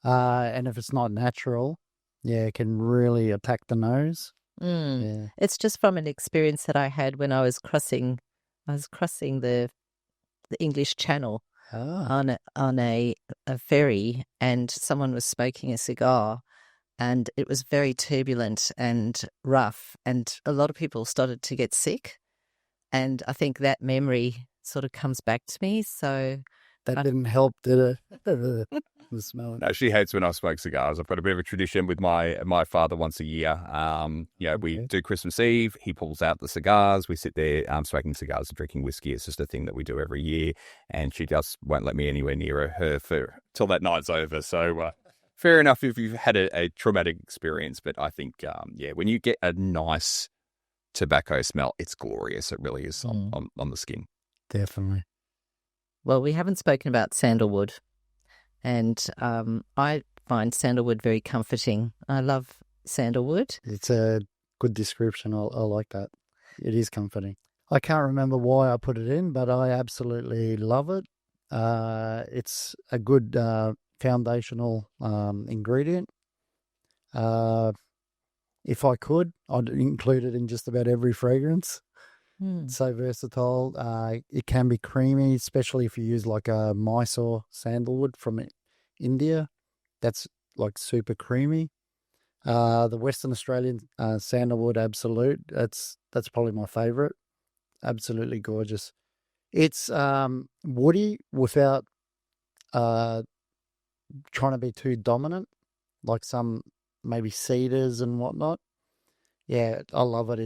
and if it's not natural, it can really attack the nose. Yeah.
It's just from an experience that I had when I was crossing the English Channel on a ferry, and someone was smoking a cigar, and it was very turbulent and rough, and a lot of people started to get sick. And I think that memory sort of comes back to me. So
that didn't help, did it? The smell.
No, she hates when I smoke cigars. I've got a bit of a tradition with my father once a year. We do Christmas Eve. He pulls out the cigars. We sit there smoking cigars and drinking whiskey. It's just a thing that we do every year. And she just won't let me anywhere near her till that night's over. So fair enough if you've had a traumatic experience. But I think, when you get a nice tobacco smell, it's glorious. It really is on the skin.
Definitely.
Well, we haven't spoken about sandalwood, and I find sandalwood very comforting. I love sandalwood.
It's a good description. I like that. It is comforting. I can't remember why I put it in, but I absolutely love it. It's a good foundational ingredient. If I could, I'd include it in just about every fragrance. It's so versatile. It can be creamy, especially if you use like a Mysore sandalwood from India. That's like super creamy. The Western Australian sandalwood Absolute, that's probably my favourite. Absolutely gorgeous. It's woody without trying to be too dominant, like some maybe cedars and whatnot. Yeah, I love it.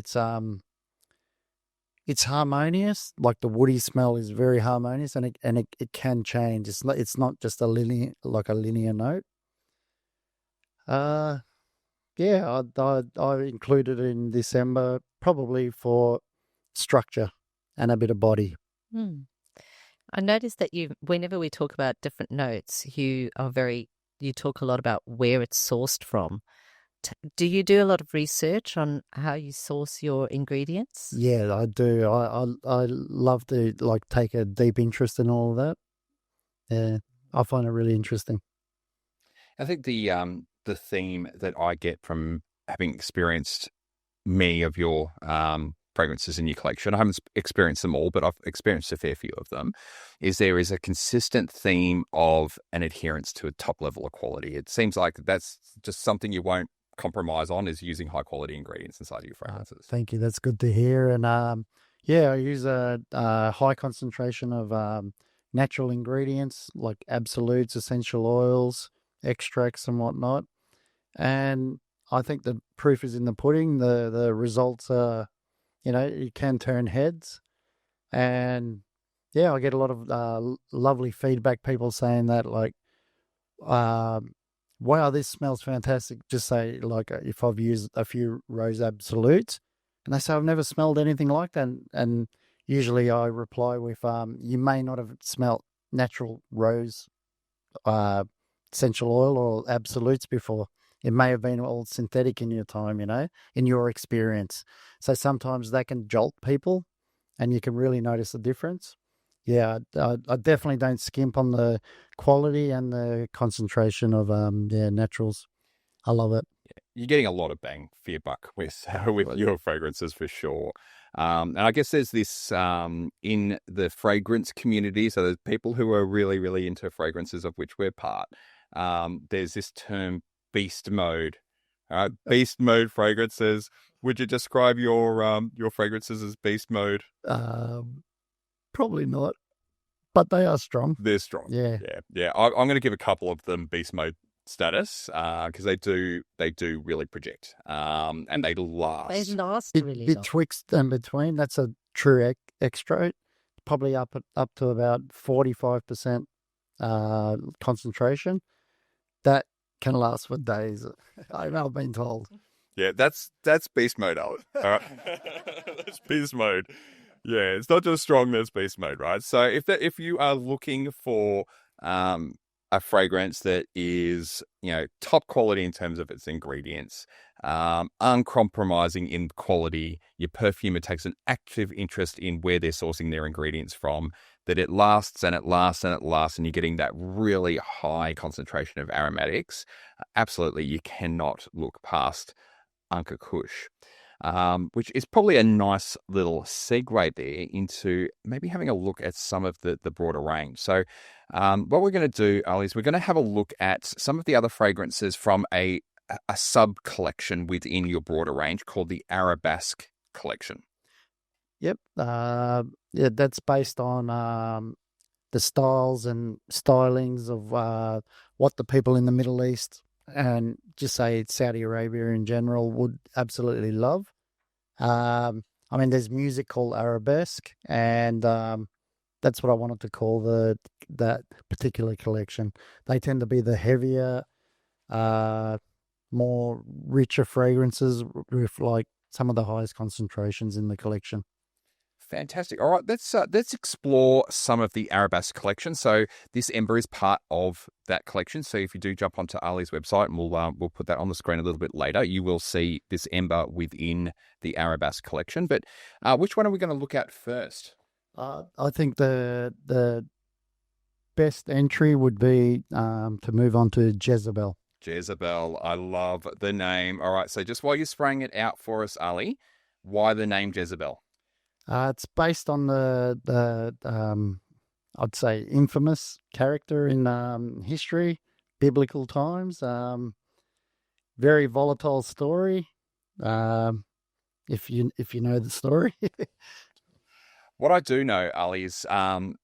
It's harmonious. Like the woody smell is very harmonious, and it can change. It's not just a linear note. I included it in This Ember probably for structure and a bit of body.
I noticed that whenever we talk about different notes, you talk a lot about where it's sourced from. Do you do a lot of research on how you source your ingredients?
Yeah, I do. I love to take a deep interest in all of that. Yeah, I find it really interesting.
I think the theme that I get from having experienced many of your fragrances in your collection, I haven't experienced them all, but I've experienced a fair few of them, is there is a consistent theme of an adherence to a top level of quality. It seems like that's just something you won't compromise on, is using high quality ingredients inside of your fragrances.
Thank you. That's good to hear. And I use a high concentration of natural ingredients like absolutes, essential oils, extracts and whatnot. And I think the proof is in the pudding. The results are, you can turn heads. And I get a lot of lovely feedback, people saying that wow, this smells fantastic. Just say if I've used a few Rose Absolutes, and they say I've never smelled anything like that. And usually I reply with, you may not have smelt natural rose essential oil or absolutes before. It may have been all synthetic in your time, in your experience. So sometimes that can jolt people and you can really notice the difference. Yeah, I definitely don't skimp on the quality and the concentration of naturals. I love it.
You're getting a lot of bang for your buck with your fragrances for sure. And I guess there's this in the fragrance community. So there's people who are really, really into fragrances, of which we're part. There's this term beast mode. All right, beast mode fragrances. Would you describe your fragrances as beast mode?
Probably not, but they are strong.
They're strong.
Yeah.
I'm going to give a couple of them beast mode status because they do really project and they last.
They last really long.
Betwixt and Between, that's a true extrait, probably up to about 45% concentration. That can last for days. I've been told.
Yeah, that's beast mode, Alan. All right, that's beast mode. Yeah, it's not just strong, there's beast mode, right? So if you are looking for a fragrance that is, top quality in terms of its ingredients, uncompromising in quality, your perfumer takes an active interest in where they're sourcing their ingredients from, that it lasts and it lasts and it lasts, and you're getting that really high concentration of aromatics, absolutely you cannot look past Anka Kus. Which is probably a nice little segue there into maybe having a look at some of the broader range. So what we're going to do, Ali, is we're going to have a look at some of the other fragrances from a sub-collection within your broader range called the Arabesque Collection.
Yep. That's based on the styles and stylings of what the people in the Middle East and just say Saudi Arabia in general would absolutely love. There's music called Arabesque, and that's what I wanted to call that particular collection. They tend to be the heavier, more richer fragrances with like some of the highest concentrations in the collection.
Fantastic. All right, let's explore some of the Arabesque collection. So This Ember is part of that collection. So if you do jump onto Ali's website, and we'll put that on the screen a little bit later, you will see This Ember within the Arabesque collection. But which one are we going to look at first?
I think the best entry would be to move on to Jezebel.
Jezebel. I love the name. All right, so just while you're spraying it out for us, Ali, why the name Jezebel?
It's based on the I'd say infamous character in history, biblical times. Very volatile story. If you know the story.
What I do know, Ali, is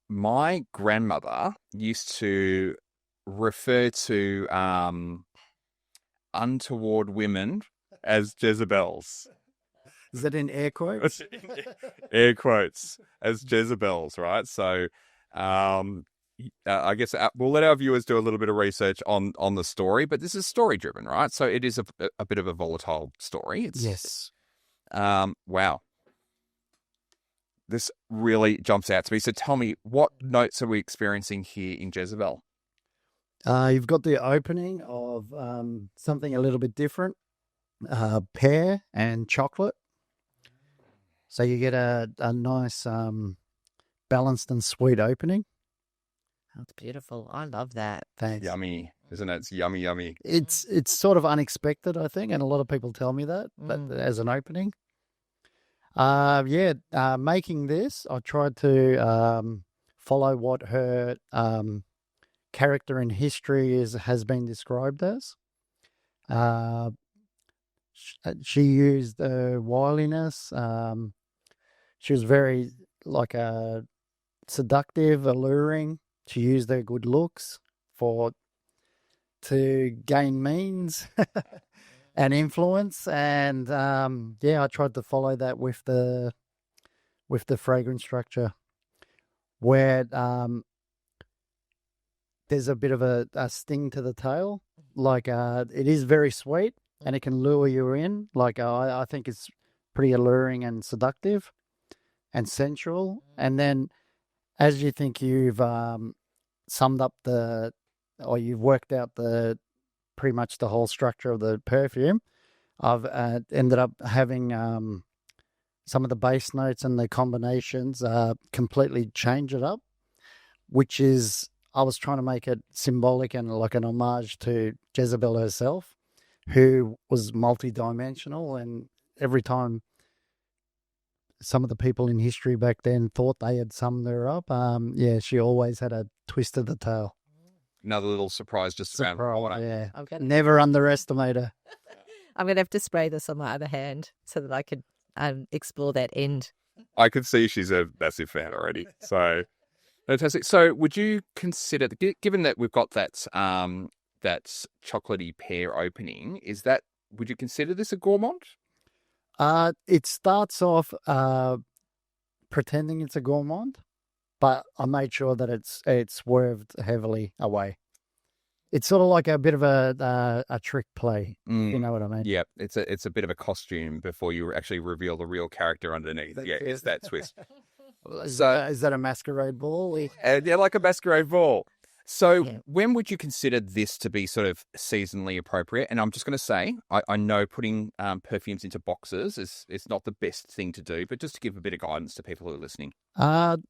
my grandmother used to refer to untoward women as Jezebels.
Is that in air quotes?
Air quotes as Jezebels, right? So I guess we'll let our viewers do a little bit of research on the story, but this is story driven, right? So it is a bit of a volatile story.
Yes.
Wow. This really jumps out to me. So tell me, what notes are we experiencing here in Jezebel?
You've got the opening of something a little bit different, pear and chocolate. So you get a nice balanced and sweet opening.
That's beautiful. I love that.
Thanks.
Yummy, isn't it? It's yummy, yummy.
It's sort of unexpected, I think, and a lot of people tell me that, but as an opening. Making this, I tried to follow what her character in history has been described as. She used wiliness. She was very seductive, alluring. She used her good looks to gain means and influence. And I tried to follow that with the fragrance structure, where there's a bit of a sting to the tail. It is very sweet and it can lure you in. I think it's pretty alluring and seductive and sensual. And then as you think you've summed up the or you've worked out pretty much the whole structure of the perfume, I've ended up having some of the base notes and the combinations completely change it up, which is, I was trying to make it symbolic and like an homage to Jezebel herself, who was multi-dimensional, and every time some of the people in history back then thought they had summed her up, she always had a twist of the tail.
Another little surprise just around the corner.
Yeah. Never underestimate her.
I'm going to have to spray this on my other hand so that I could explore that end.
I could see she's a massive fan already. So fantastic. So would you consider, given that we've got that chocolatey pear opening, would you consider this a gourmand?
It starts off pretending it's a gourmand, but I made sure that it's swerved heavily away. It's sort of like a bit of a trick play. You know what I mean?
Yeah, it's a bit of a costume before you actually reveal the real character underneath. It's that twist.
Is that a masquerade ball?
Yeah, like a masquerade ball. So when would you consider this to be sort of seasonally appropriate? And I'm just going to say, I know putting perfumes into boxes is not the best thing to do, but just to give a bit of guidance to people who are listening.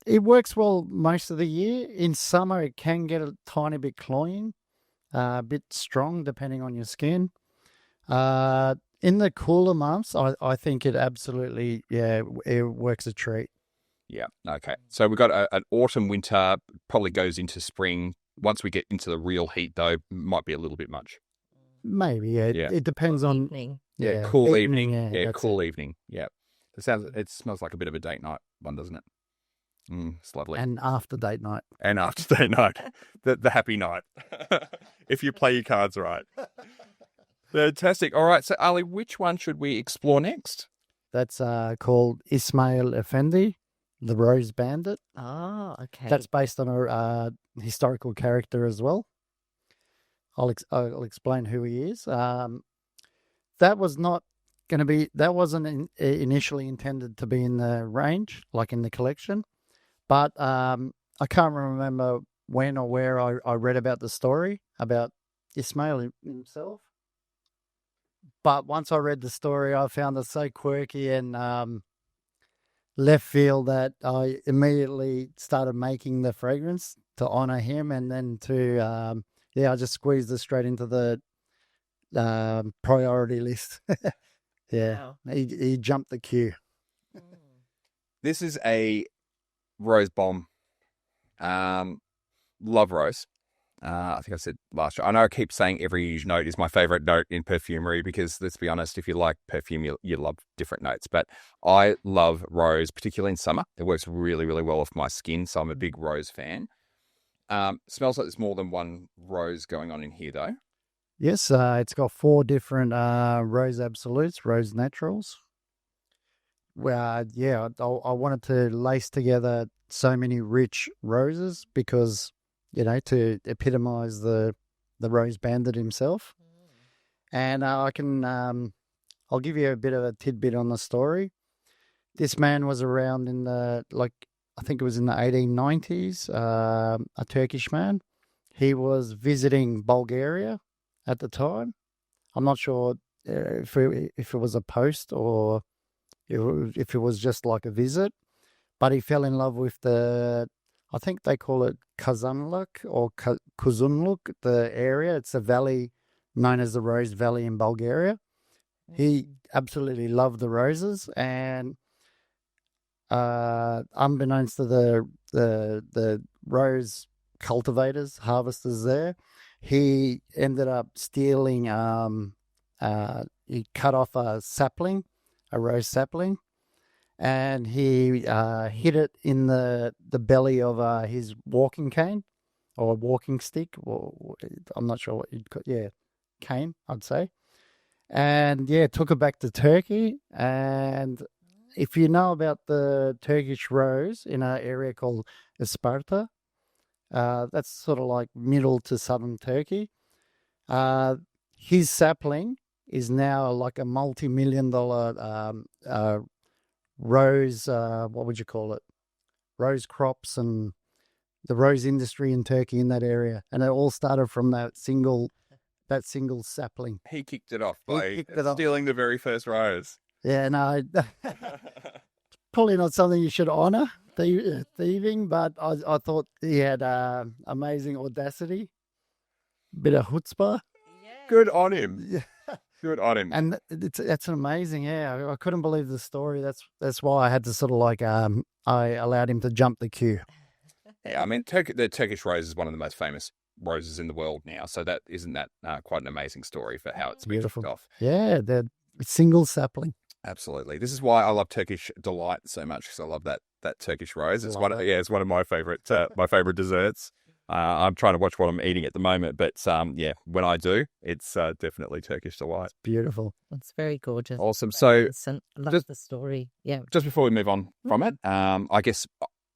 It works well most of the year. In summer, it can get a tiny bit cloying, a bit strong depending on your skin. In the cooler months, I think it absolutely, it works a treat.
Yeah, okay. So we've got an autumn, winter, probably goes into spring. Once we get into the real heat, though, might be a little bit much.
Maybe, yeah. It depends on
evening.
Cool evening. Cool
it.
evening. Yeah. It smells like a bit of a date night one, doesn't it? It's lovely.
And after date night.
The happy night. If you play your cards right. Fantastic. All right. So, Ali, which one should we explore next?
That's called Ismail Effendi, the Rose Bandit.
Oh, okay.
That's based on a historical character as well. I'll explain who he is. That wasn't initially intended to be in the range, like in the collection. But I can't remember when or where I read about the story about Ismail himself. But once I read the story, I found it so quirky and left field that I immediately started making the fragrance to honor him, and then I just squeezed it straight into the priority list.
Wow.
He jumped the queue.
This is a rose bomb. Love rose. I think I said last year. I know I keep saying every note is my favorite note in Perfumery because, let's be honest, if you like perfume, you love different notes. But I love rose, particularly in summer. It works really, really well with my skin, so I'm a big rose fan. Smells like there's more than one rose going on in here, though.
Yes, it's got 4 different rose absolutes, rose naturals. Well, I wanted to lace together so many rich roses because, to epitomize the Rose Bandit himself. And I'll give you a bit of a tidbit on the story. This man was around in I think it was in the 1890s, a Turkish man. He was visiting Bulgaria at the time. I'm not sure if it was a post or if it was just like a visit, but he fell in love with I think they call it Kazanluk or Kuzunluk, the area. It's a valley known as the Rose Valley in Bulgaria. He absolutely loved the roses, and unbeknownst to the rose cultivators, harvesters there, he ended up stealing. He cut off a rose sapling, and he hid it in the belly of his walking cane or walking stick. Or I'm not sure what you'd call. Yeah, cane, I'd say. And took it back to Turkey. And if you know about the Turkish rose in an area called Isparta, that's sort of like middle to southern Turkey. His sapling is now like a multi-million-dollar rose, what would you call it? Rose crops and the rose industry in Turkey in that area, and it all started from that single sapling.
He kicked it off
He
by
kicked it off.
stealing the very first rose.
Yeah, no, probably not something you should honour, thieving, but I thought he had amazing audacity, bit of chutzpah.
Good on him.
Yeah.
Good on him.
And that's amazing. Yeah, I couldn't believe the story. That's why I had to sort of like I allowed him to jump the queue.
Yeah, I mean, the Turkish rose is one of the most famous roses in the world now. So isn't that quite an amazing story for how it's been
Beautiful.
kicked off?
Yeah, the single sapling.
Absolutely. This is why I love Turkish delight so much, because I love that Turkish rose. It's it's one of my favorite desserts. I'm trying to watch what I'm eating at the moment, but when I do, it's definitely Turkish delight.
Beautiful.
It's very gorgeous.
Awesome. So
I love the story. Yeah.
just before we move on from it, I guess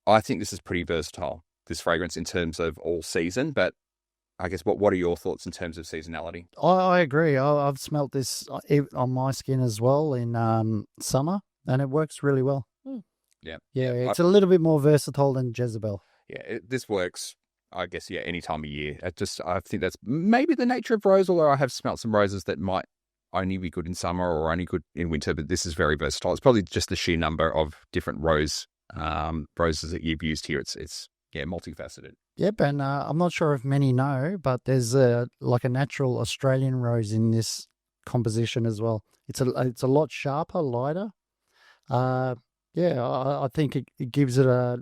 I think this is pretty versatile, this fragrance, in terms of all season, but I guess what are your thoughts in terms of seasonality?
I agree. I've smelt this on my skin as well in summer, and it works really well.
Yeah.
Yeah, it's a little bit more versatile than Jezebel.
Yeah, this works, I guess, any time of year. I think that's maybe the nature of rose, although I have smelt some roses that might only be good in summer or only good in winter, but this is very versatile. It's probably just the sheer number of different roses that you've used here. It's multifaceted.
Yep, and I'm not sure if many know, but there's a natural Australian rose in this composition as well. It's a lot sharper, lighter. I think it gives it a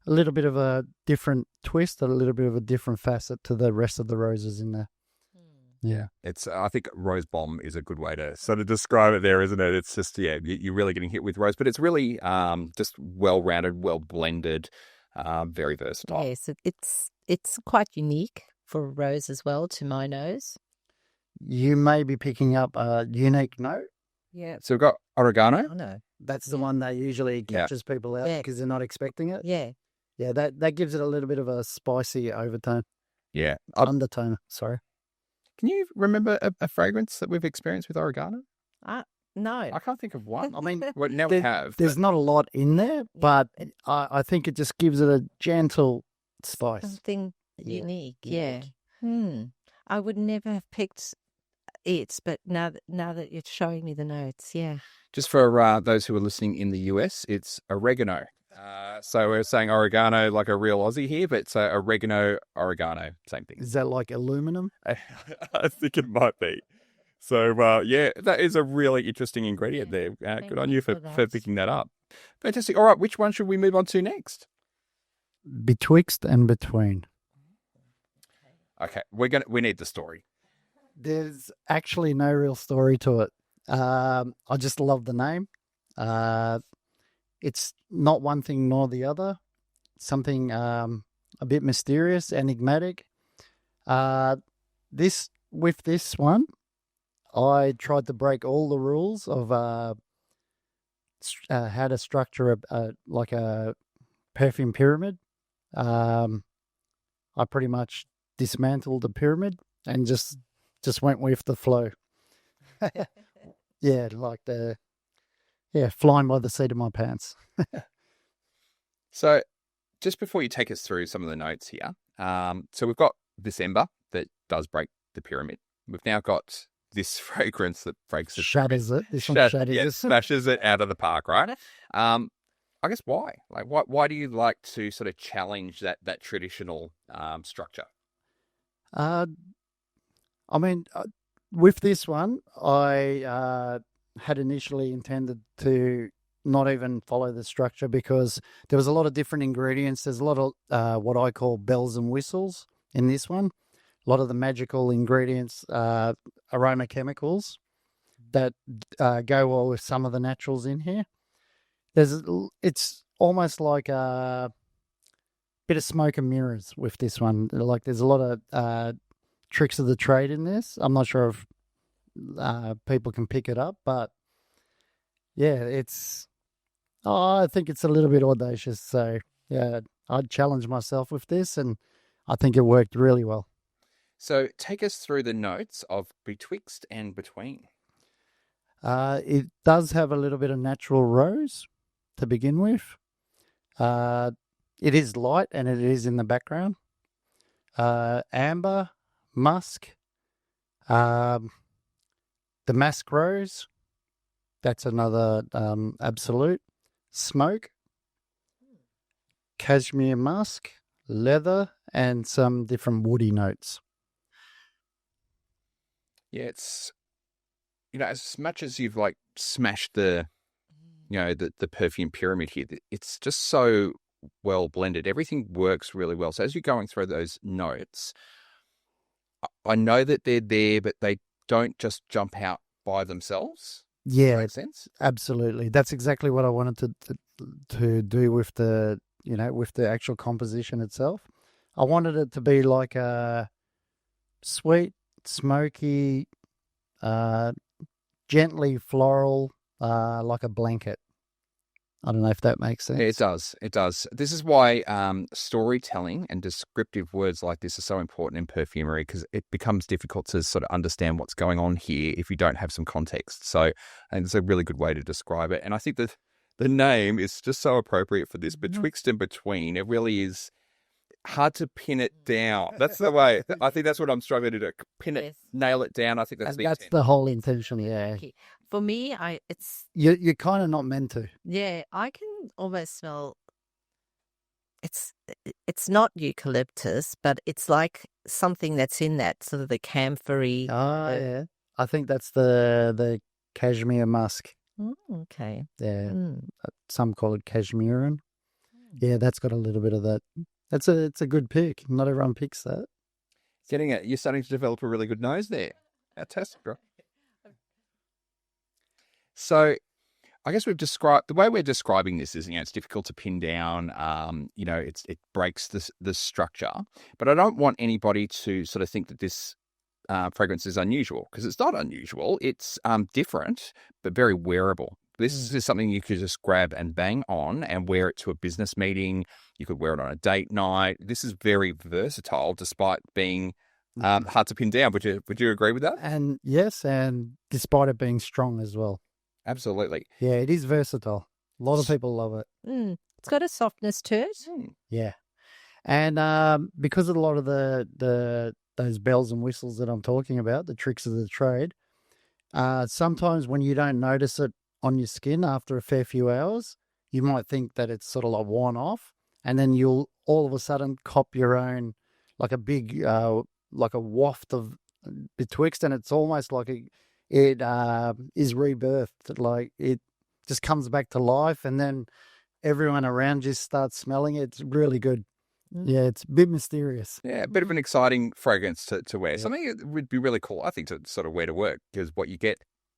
little bit of a different twist, a little bit of a different facet to the rest of the roses in there. Yeah.
I think rose bomb is a good way to sort of describe it there, isn't it? It's just, you're really getting hit with rose, but it's really just well-rounded, well-blended, very versatile.
Yes, it's quite unique for a rose as well, to my nose.
You may be picking up a unique note.
Yeah.
So we've got oregano.
Oh, no.
That's the one that usually catches people out because they're not expecting it.
Yeah.
Yeah, that gives it a little bit of a spicy overtone.
Yeah.
Undertone, sorry.
Can you remember a fragrance that we've experienced with oregano?
No.
I can't think of one.
I mean,
well, now we have.
There's not a lot in there, but I think it just gives it a gentle spice.
Something unique, yeah. I would never have picked it, but now that you're showing me the notes, yeah.
Just for those who are listening in the US, it's oregano. So we're saying oregano like a real Aussie here, but it's oregano, same thing.
Is that like aluminum?
I think it might be. So, that is a really interesting ingredient there. Good on you for picking that up. Fantastic. All right, which one should we move on to next?
Betwixt and Between.
Okay, we need the story.
There's actually no real story to it. I just love the name. It's not one thing nor the other. Something a bit mysterious, enigmatic. With this one, I tried to break all the rules of how to structure like a perfume pyramid. I pretty much dismantled the pyramid and just went with the flow. Flying by the seat of my pants.
So, just before you take us through some of the notes here, so we've got this ember that does break the pyramid. We've now got this fragrance that breaks it.
Shatters it. This one shatters it.
Smashes it out of the park, right? I guess why? Like, why do you like to sort of challenge that traditional structure?
I mean, with this one, I had initially intended to not even follow the structure because there was a lot of different ingredients. There's a lot of what I call bells and whistles in this one. A lot of the magical ingredients, aroma chemicals that go well with some of the naturals in here. It's almost like a bit of smoke and mirrors with this one. Like there's a lot of tricks of the trade in this. I'm not sure if people can pick it up, but yeah, I think it's a little bit audacious. So yeah, I'd challenge myself with this, and I think it worked really well.
So take us through the notes of Betwixt and Between.
It does have a little bit of natural rose to begin with. It is light and it is in the background. Amber, musk, the mask rose. That's another absolute. Smoke, cashmere musk, leather, and some different woody notes.
Yeah, it's, as much as you've like smashed the perfume pyramid here, it's just so well blended. Everything works really well. So as you're going through those notes, I know that they're there, but they don't just jump out by themselves.
Yeah,
makes sense.
Absolutely. That's exactly what I wanted to do with the actual composition itself. I wanted it to be like a sweet, smoky, gently floral, like a blanket. I don't know if that makes sense.
Yeah, it does. It does. This is why storytelling and descriptive words like this are so important in perfumery, because it becomes difficult to sort of understand what's going on here if you don't have some context. So I think it's a really good way to describe it. And I think that the name is just so appropriate for this, Betwixt and Between. It really is hard to pin it down. That's the way. I think that's what I'm struggling to do. Pin it, nail it down. I think that's
the whole intention. Yeah.
Okay. For me,
you're kind of not meant to.
Yeah, I can almost smell. It's not eucalyptus, but it's like something that's in that sort of the camphory.
Oh, yeah. I think that's the cashmere musk.
Okay.
Yeah. Some call it cashmerean. Yeah, that's got a little bit of that. It's a good pick. Not everyone picks that.
You're starting to develop a really good nose there. Fantastic, bro. So I guess we've described the way we're describing this is, it's difficult to pin down. It breaks the structure, but I don't want anybody to sort of think that this fragrance is unusual, because it's not unusual. It's different, but very wearable. This is something you could just grab and bang on and wear it to a business meeting. You could wear it on a date night. This is very versatile, despite being hard to pin down. Would you agree with that?
And yes, and despite it being strong as well.
Absolutely.
Yeah, it is versatile. A lot of people love it.
It's got a softness to it.
Yeah. And because of a lot of those bells and whistles that I'm talking about, the tricks of the trade, sometimes when you don't notice it on your skin after a fair few hours, you might think that it's sort of like worn off, and then you'll all of a sudden cop your own, like a big, like a waft of Betwixt, and it's almost like it is rebirthed. Like it just comes back to life, and then everyone around you starts smelling it. It's really good. Yeah, it's a bit mysterious.
Yeah, a bit of an exciting fragrance to wear. Yeah. Something that would be really cool, I think, to sort of wear to work, because what you get,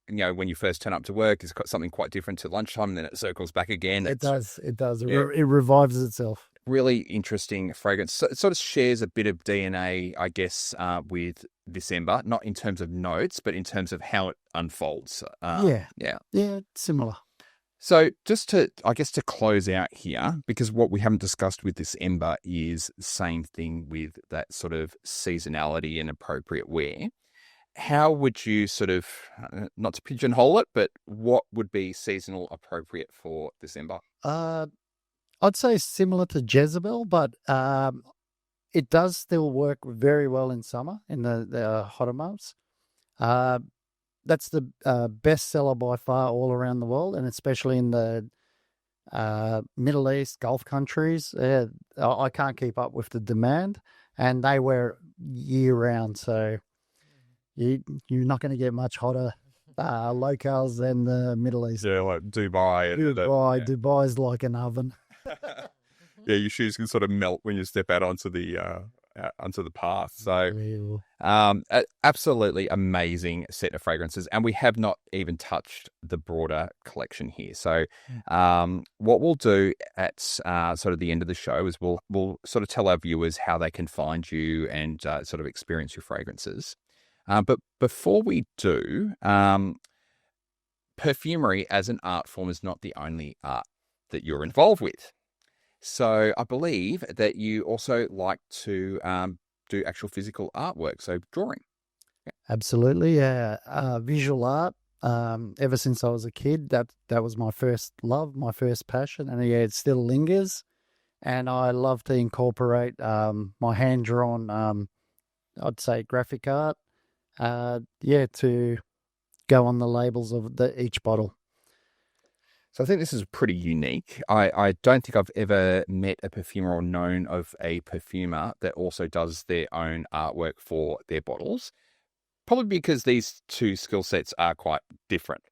when you first turn up to work, is something quite different to lunchtime, and then it circles back again.
It does.
Yeah.
It revives itself.
Really interesting fragrance. So it sort of shares a bit of DNA, I guess, with This Ember, not in terms of notes, but in terms of how it unfolds.
Yeah, similar.
So just to close out here, because what we haven't discussed with This Ember is the same thing with that sort of seasonality and appropriate wear. How would you sort of, not to pigeonhole it, but what would be seasonal appropriate for This Ember?
I'd say similar to Jezebel, but it does still work very well in summer, in the hotter months. That's the best seller by far all around the world, and especially in the Middle East, Gulf countries. I can't keep up with the demand, and they wear it year round, so you're not going to get much hotter locales than the Middle East.
Yeah, like Dubai.
Dubai's like an oven.
Yeah, your shoes can sort of melt when you step out onto the path. So, absolutely amazing set of fragrances, and we have not even touched the broader collection here. So, what we'll do at sort of the end of the show is we'll sort of tell our viewers how they can find you and sort of experience your fragrances. But before we do, perfumery as an art form is not the only art that you're involved with. So I believe that you also like to do actual physical artwork, so drawing.
Yeah. Absolutely, yeah. Visual art. Ever since I was a kid, that was my first love, my first passion, and yeah, it still lingers. and I love to incorporate my hand-drawn, I'd say, graphic art, to go on the labels of each bottle.
So I think this is pretty unique. I don't think I've ever met a perfumer or known of a perfumer that also does their own artwork for their bottles. Probably because these two skill sets are quite different.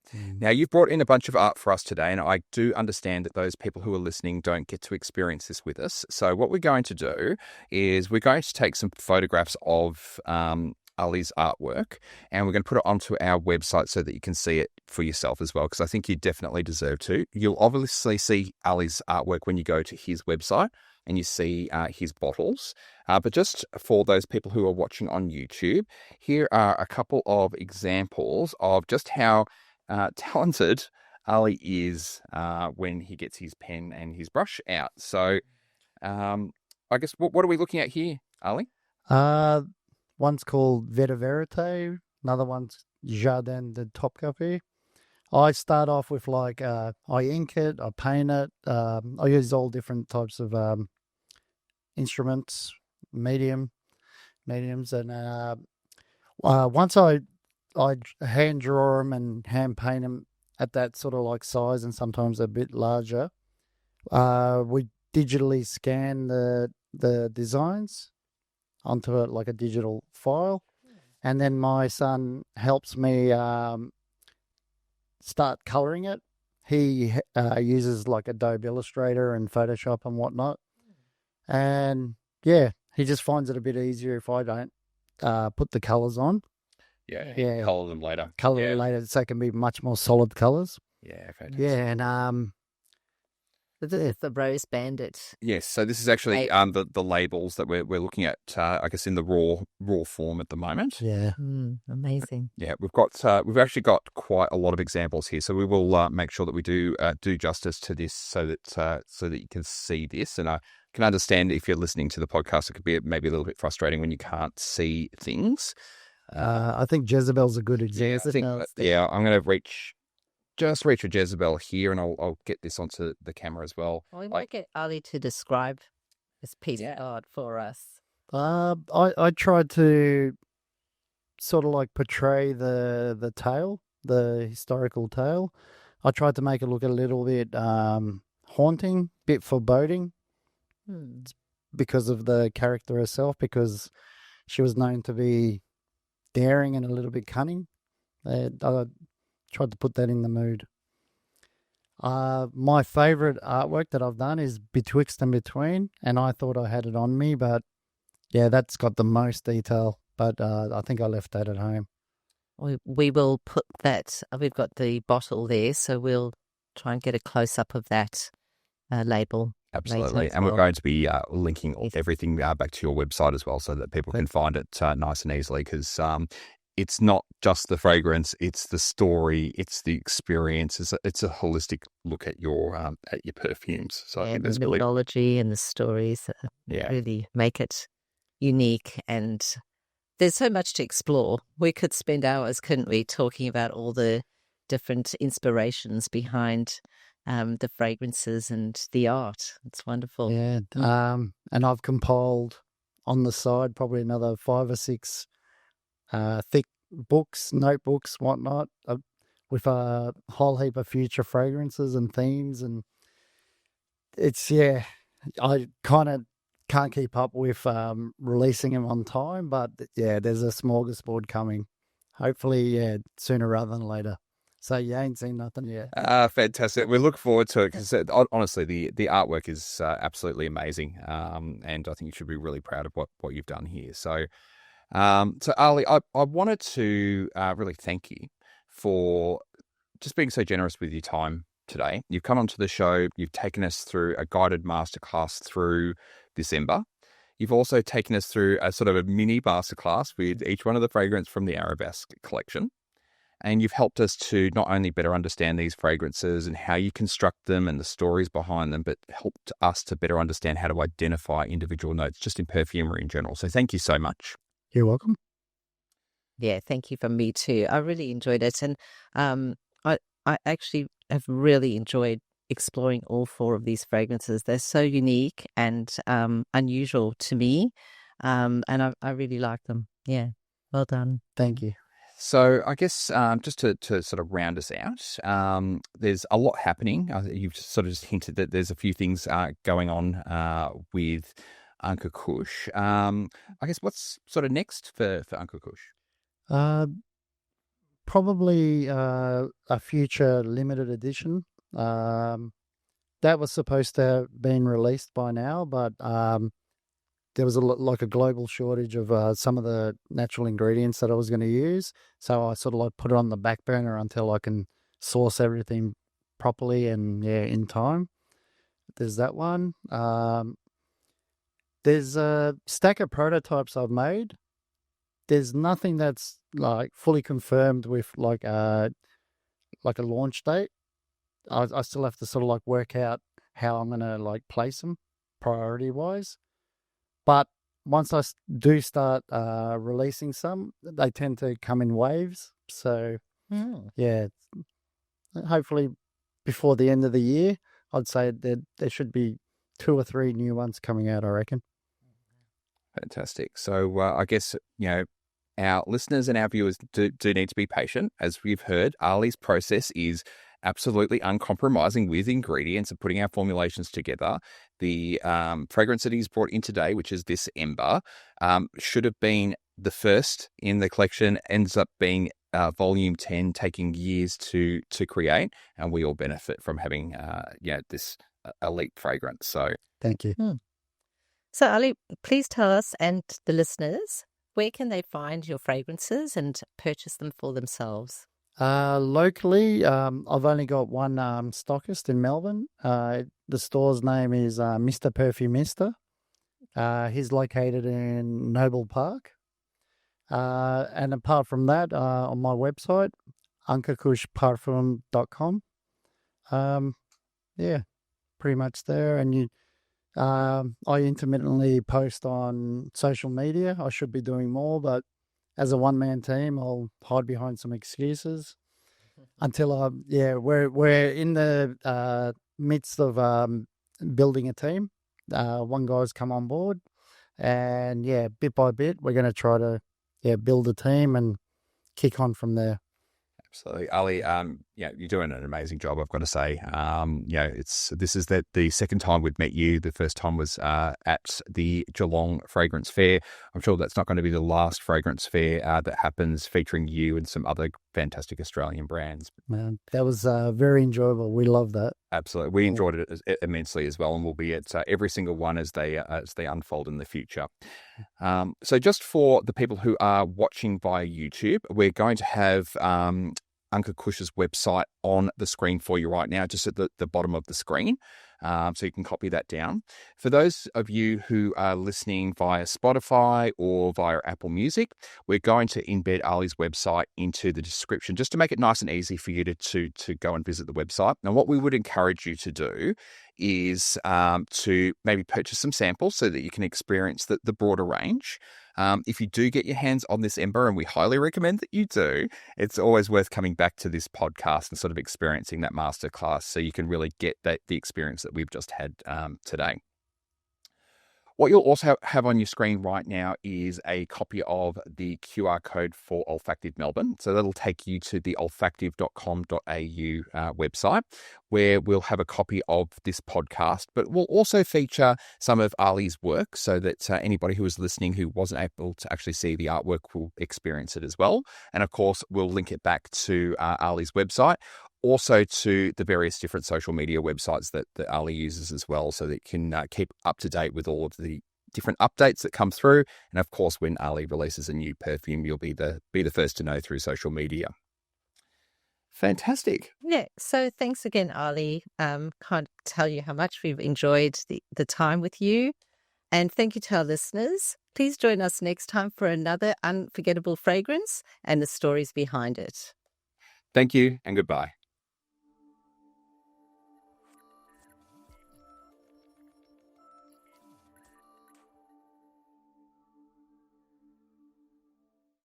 Now, you've brought in a bunch of art for us today, and I do understand that those people who are listening don't get to experience this with us. So what we're going to do is we're going to take some photographs of Ali's artwork, and we're going to put it onto our website so that you can see it for yourself as well, because I think you definitely deserve to. You'll obviously see Ali's artwork when you go to his website and you see his bottles. But just for those people who are watching on YouTube, here are a couple of examples of just how talented Ali is when he gets his pen and his brush out. So I guess, what are we looking at here, Ali?
One's called Veta Verite, another one's Jardin de Topkapi. I start off with I ink it, I paint it, I use all different types of instruments, mediums, and once I hand draw them and hand paint them at that sort of size and sometimes a bit larger, we digitally scan the designs onto it like a digital file, and then my son helps me start coloring it. He uses Adobe Illustrator and Photoshop and whatnot, and he just finds it a bit easier if I don't put the colors on.
Yeah, color them later.
Them later, so it can be much more solid colors.
Yeah, fantastic.
Yeah, and
it's the Rose Bandit.
Yes, so this is actually the labels that we're looking at, I guess, in the raw form at the moment.
Yeah,
amazing.
Yeah, we've actually got quite a lot of examples here, so we will make sure that we do justice to this, so that you can see this. And I can understand if you're listening to the podcast, it could be maybe a little bit frustrating when you can't see things.
I think Jezebel's a good example.
I'm going to reach a Jezebel here, and I'll get this onto the camera as well.
We might get Ali to describe this piece of art for us.
I tried to sort of portray the tale, the historical tale. I tried to make it look a little bit haunting, bit foreboding, because of the character herself, because she was known to be daring and a little bit cunning. I tried to put that in the mood. My favourite artwork that I've done is Betwixt and Between, and I thought I had it on me, but that's got the most detail, but I think I left that at home.
We will put that, we've got the bottle there, so we'll try and get a close-up of that label.
Absolutely, and we're going to be linking everything back to your website as well, so that people can find it nice and easily, because it's not just the fragrance, it's the story, it's the experience. It's a holistic look at your perfumes. So I think
the mythology and the stories really make it unique, and there's so much to explore. We could spend hours, couldn't we, talking about all the different inspirations behind the fragrances and the art. It's wonderful.
Yeah, and I've compiled on the side probably another 5 or 6 thick books, notebooks, whatnot, with a whole heap of future fragrances and themes, and it's I kind of can't keep up with releasing them on time, but there's a smorgasbord coming, hopefully sooner rather than later. So you ain't seen nothing yet.
Fantastic. We look forward to it, because honestly, the artwork is absolutely amazing, and I think you should be really proud of what you've done here. So Ali, I wanted to really thank you for just being so generous with your time today. You've come onto the show, you've taken us through a guided masterclass through This Ember. You've also taken us through a sort of a mini masterclass with each one of the fragrance from the Arabesque Collection. And you've helped us to not only better understand these fragrances and how you construct them and the stories behind them, but helped us to better understand how to identify individual notes just in perfumery in general. So thank you so much.
You're welcome.
Yeah, thank you from me too. I really enjoyed it. And I actually have really enjoyed exploring all 4 of these fragrances. They're so unique and unusual to me, and I really like them. Yeah, well done.
Thank you.
So I guess just to sort of round us out, there's a lot happening. You've sort of just hinted that there's a few things going on with Anka Kus. I guess what's sort of next for Anka Kus?
Probably a future limited edition. That was supposed to have been released by now, but there was like a global shortage of some of the natural ingredients that I was going to use. So I sort of like put it on the back burner until I can source everything properly and in time. There's that one. There's a stack of prototypes I've made. There's nothing that's like fully confirmed with like a launch date. I still have to sort of like work out how I'm going to like place them priority wise. But once I do start releasing some, they tend to come in waves. So, yeah, hopefully before the end of the year, I'd say that there should be 2 or 3 new ones coming out, I reckon.
Fantastic. So I guess, our listeners and our viewers do need to be patient. As we've heard, Ali's process is absolutely uncompromising with ingredients and putting our formulations together. The fragrance that he's brought in today, which is This Ember, should have been the first in the collection, ends up being volume 10, taking years to create, and we all benefit from having this elite fragrance. So
thank you.
So Ali, please tell us and the listeners, where can they find your fragrances and purchase them for themselves?
Locally, I've only got one stockist in Melbourne. The store's name is Mr. Perfumista. He's located in Noble Park. And apart from that, on my website, ankakusparfum.com. Pretty much there. And I intermittently post on social media. I should be doing more, but as a one-man team, I'll hide behind some excuses until we're in the midst of building a team. One guy's come on board, and bit by bit, we're going to try to build a team and kick on from there.
Absolutely. Ali, you're doing an amazing job, I've got to say. This is the second time we've met you. The first time was at the Geelong Fragrance Fair. I'm sure that's not going to be the last fragrance fair that happens featuring you and some other fantastic Australian brands.
Man, that was very enjoyable. We love that.
Absolutely. We enjoyed it immensely as well, and we'll be at every single one as they unfold in the future. So just for the people who are watching via YouTube, we're going to have Anka Kus's website on the screen for you right now, just at the bottom of the screen. So you can copy that down. For those of you who are listening via Spotify or via Apple Music, we're going to embed Ali's website into the description just to make it nice and easy for you to go and visit the website. Now, what we would encourage you to do is to maybe purchase some samples so that you can experience the broader range. If you do get your hands on this Ember, and we highly recommend that you do, it's always worth coming back to this podcast and sort of experiencing that masterclass so you can really get the experience that we've just had today. What you'll also have on your screen right now is a copy of the QR code for Olfactive Melbourne. So that'll take you to the olfactive.com.au website, where we'll have a copy of this podcast, but we'll also feature some of Ali's work so that anybody who is listening who wasn't able to actually see the artwork will experience it as well. And of course, we'll link it back to Ali's website, also to the various different social media websites that Ali uses as well, so that you can keep up to date with all of the different updates that come through. And of course, when Ali releases a new perfume, you'll be the first to know through social media. Fantastic.
Yeah. So thanks again, Ali. Can't tell you how much we've enjoyed the time with you. And thank you to our listeners. Please join us next time for another unforgettable fragrance and the stories behind it.
Thank you and goodbye.